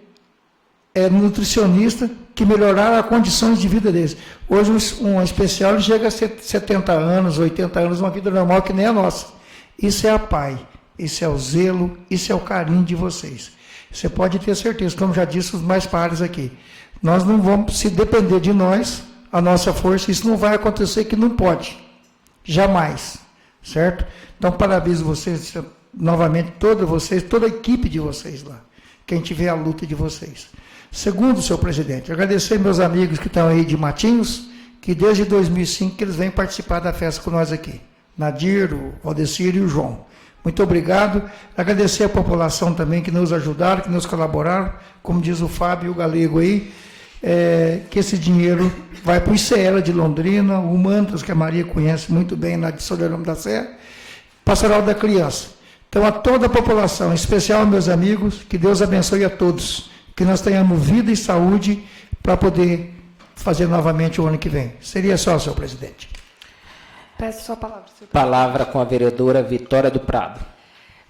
C: é nutricionista, que melhoraram as condições de vida deles. Hoje, um especial chega a 70 anos, 80 anos, uma vida normal que nem a nossa. Isso é a PAI, isso é o zelo, isso é o carinho de vocês. Você pode ter certeza, como já disse os mais pares aqui, nós não vamos, se depender de nós, a nossa força, isso não vai acontecer, que não pode, jamais, certo? Então, parabéns vocês, novamente, toda a equipe de vocês lá, que a gente vê a luta de vocês. Segundo, senhor presidente, agradecer meus amigos que estão aí de Matinhos, que desde 2005 que eles vêm participar da festa com nós aqui. Nadir, o Valdecir e o João. Muito obrigado. Agradecer a população também que nos ajudaram, que nos colaboraram, como diz o Fábio e o Galego aí, que esse dinheiro vai para o ICELA de Londrina, o Mantas, que a Maria conhece muito bem, lá de Soleramo da Serra, Pastoral da Criança. Então, a toda a população, em especial meus amigos, que Deus abençoe a todos, que nós tenhamos vida e saúde para poder fazer novamente o ano que vem. Seria só, senhor presidente.
B: Peço sua palavra, senhor presidente.
A: Palavra com a vereadora Vitória do Prado.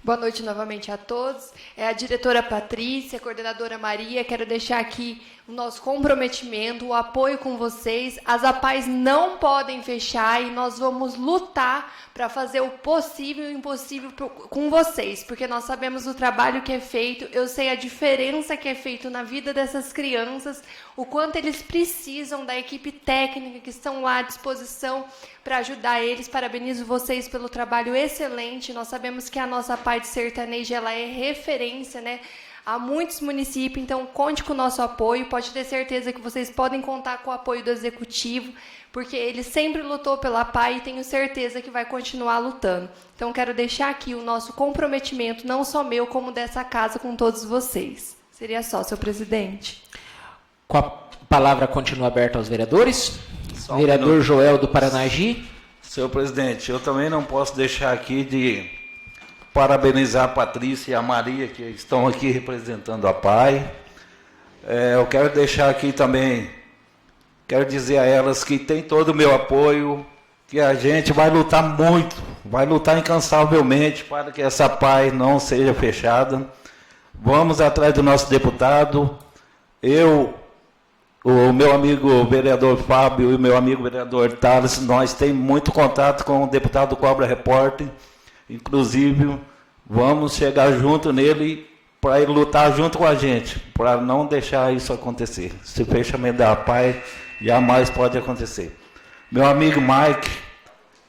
B: Boa noite novamente a todos. É a diretora Patrícia, a coordenadora Maria. Quero deixar aqui o nosso comprometimento, o apoio com vocês. As APAES não podem fechar e nós vamos lutar para fazer o possível e o impossível com vocês, porque nós sabemos o trabalho que é feito, eu sei a diferença que é feito na vida dessas crianças, o quanto eles precisam da equipe técnica que estão lá à disposição para ajudar eles. Parabenizo vocês pelo trabalho excelente. Nós sabemos que a nossa parte sertaneja ela é referência, né? Há muitos municípios, então conte com o nosso apoio, pode ter certeza que vocês podem contar com o apoio do Executivo, porque ele sempre lutou pela PAI e tenho certeza que vai continuar lutando. Então quero deixar aqui o nosso comprometimento, não só meu, como dessa casa, com todos vocês. Seria só, senhor presidente.
A: Com a palavra continua aberta aos vereadores. Vereador Joel do Paranagi.
D: Senhor presidente, eu também não posso deixar aqui de parabenizar a Patrícia e a Maria, que estão aqui representando a PAI. Eu quero deixar aqui também, quero dizer a elas que tem todo o meu apoio, que a gente vai lutar muito, vai lutar incansavelmente para que essa PAI não seja fechada. Vamos atrás do nosso deputado. O meu amigo vereador Fábio e o meu amigo vereador Thales, nós temos muito contato com o deputado Cobra Repórter. Inclusive, vamos chegar junto nele para ele lutar junto com a gente, para não deixar isso acontecer. Esse fechamento da PAI jamais pode acontecer. Meu amigo Mike,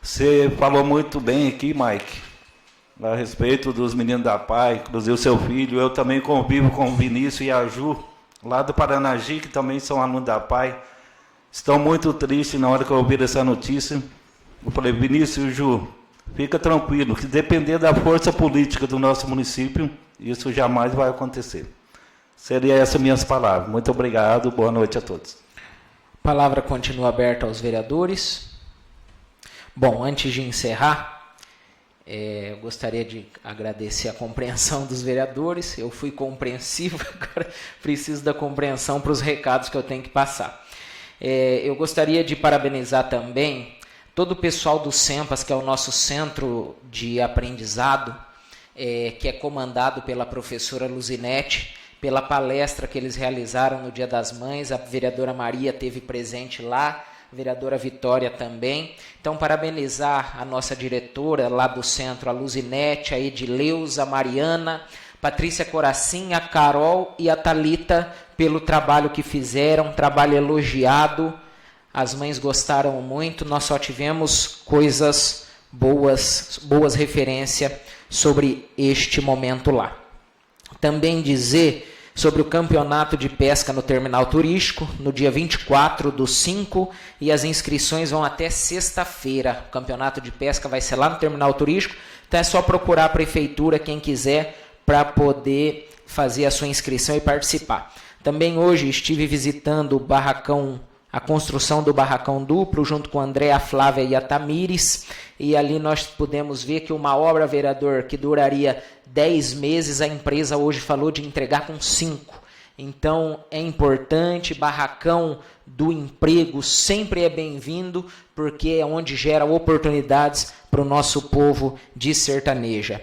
D: você falou muito bem aqui, Mike, a respeito dos meninos da PAI, inclusive o seu filho. Eu também convivo com o Vinícius e a Ju, lá do Paranagi, que também são alunos da PAI. Estão muito tristes na hora que eu ouvi essa notícia. Eu falei, Vinícius e Ju, fica tranquilo, que depender da força política do nosso município, isso jamais vai acontecer. Seria essas minhas palavras. Muito obrigado, boa noite a todos.
A: Palavra continua aberta aos vereadores. Bom, antes de encerrar, eu gostaria de agradecer a compreensão dos vereadores. Eu fui compreensivo, agora preciso da compreensão para os recados que eu tenho que passar. Eu gostaria de parabenizar também todo o pessoal do SEMPAS, que é o nosso centro de aprendizado, que é comandado pela professora Luzinete, pela palestra que eles realizaram no Dia das Mães. A vereadora Maria esteve presente lá, a vereadora Vitória também. Então, parabenizar a nossa diretora lá do centro, a Luzinete, a Edileuza, a Mariana, Patrícia Coracim, a Carol e a Thalita, pelo trabalho que fizeram, trabalho elogiado. As mães gostaram muito, nós só tivemos coisas boas referências sobre este momento lá. Também dizer sobre o campeonato de pesca no terminal turístico, no dia 24/5, e as inscrições vão até sexta-feira. O campeonato de pesca vai ser lá no terminal turístico, então é só procurar a prefeitura, quem quiser, para poder fazer a sua inscrição e participar. Também hoje estive visitando o barracão, a construção do barracão duplo, junto com a André, a Flávia e a Tamires, e ali nós pudemos ver que uma obra, vereador, que duraria 10 meses, a empresa hoje falou de entregar com 5. Então, é importante, barracão do emprego sempre é bem-vindo, porque é onde gera oportunidades para o nosso povo de Sertaneja.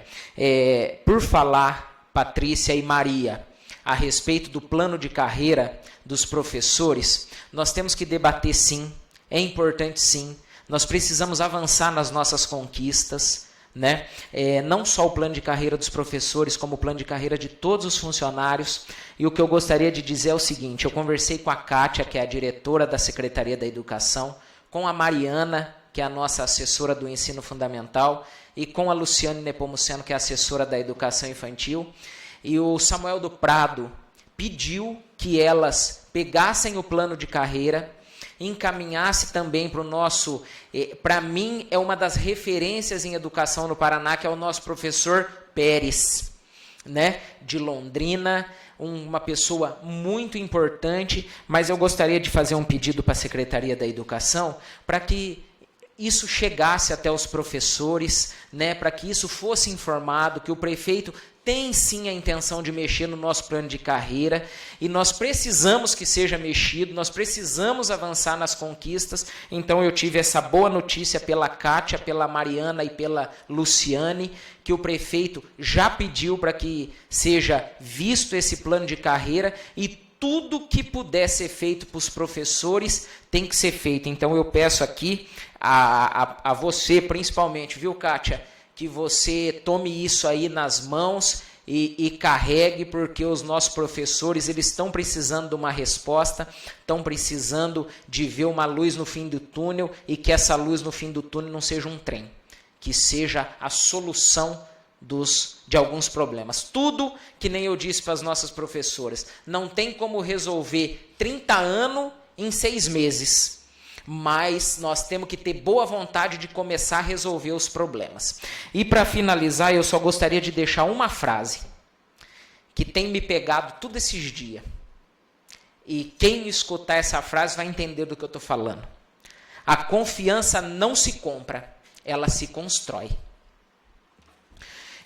A: Por falar, Patrícia e Maria, a respeito do plano de carreira dos professores, nós temos que debater sim, é importante sim, nós precisamos avançar nas nossas conquistas, né? Não só o plano de carreira dos professores, como o plano de carreira de todos os funcionários. E o que eu gostaria de dizer é o seguinte: eu conversei com a Kátia, que é a diretora da Secretaria da Educação, com a Mariana, que é a nossa assessora do ensino fundamental, e com a Luciane Nepomuceno, que é a assessora da educação infantil. E o Samuel do Prado pediu que elas pegassem o plano de carreira, encaminhasse também para o nosso, para mim é uma das referências em educação no Paraná, que é o nosso professor Pérez, né, de Londrina, uma pessoa muito importante, mas eu gostaria de fazer um pedido para a Secretaria da Educação, para que isso chegasse até os professores, né, para que isso fosse informado, que o prefeito tem sim a intenção de mexer no nosso plano de carreira, e nós precisamos que seja mexido, nós precisamos avançar nas conquistas. Então eu tive essa boa notícia pela Kátia, pela Mariana e pela Luciane, que o prefeito já pediu para que seja visto esse plano de carreira, e tudo que puder ser feito para os professores tem que ser feito. Então eu peço aqui a você, principalmente, viu, Kátia, que você tome isso aí nas mãos e carregue, porque os nossos professores, eles estão precisando de uma resposta, estão precisando de ver uma luz no fim do túnel, e que essa luz no fim do túnel não seja um trem, que seja a solução de alguns problemas. Tudo, que nem eu disse para as nossas professoras, não tem como resolver 30 anos em 6 meses. Mas nós temos que ter boa vontade de começar a resolver os problemas. E para finalizar, eu só gostaria de deixar uma frase que tem me pegado todos esses dias. E quem escutar essa frase vai entender do que eu estou falando. A confiança não se compra, ela se constrói.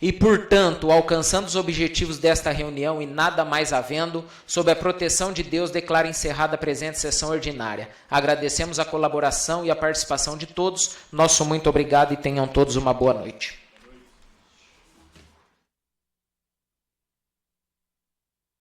A: E, portanto, alcançando os objetivos desta reunião e nada mais havendo, sob a proteção de Deus, declaro encerrada a presente sessão ordinária. Agradecemos a colaboração e a participação de todos. Nosso muito obrigado e tenham todos uma boa noite.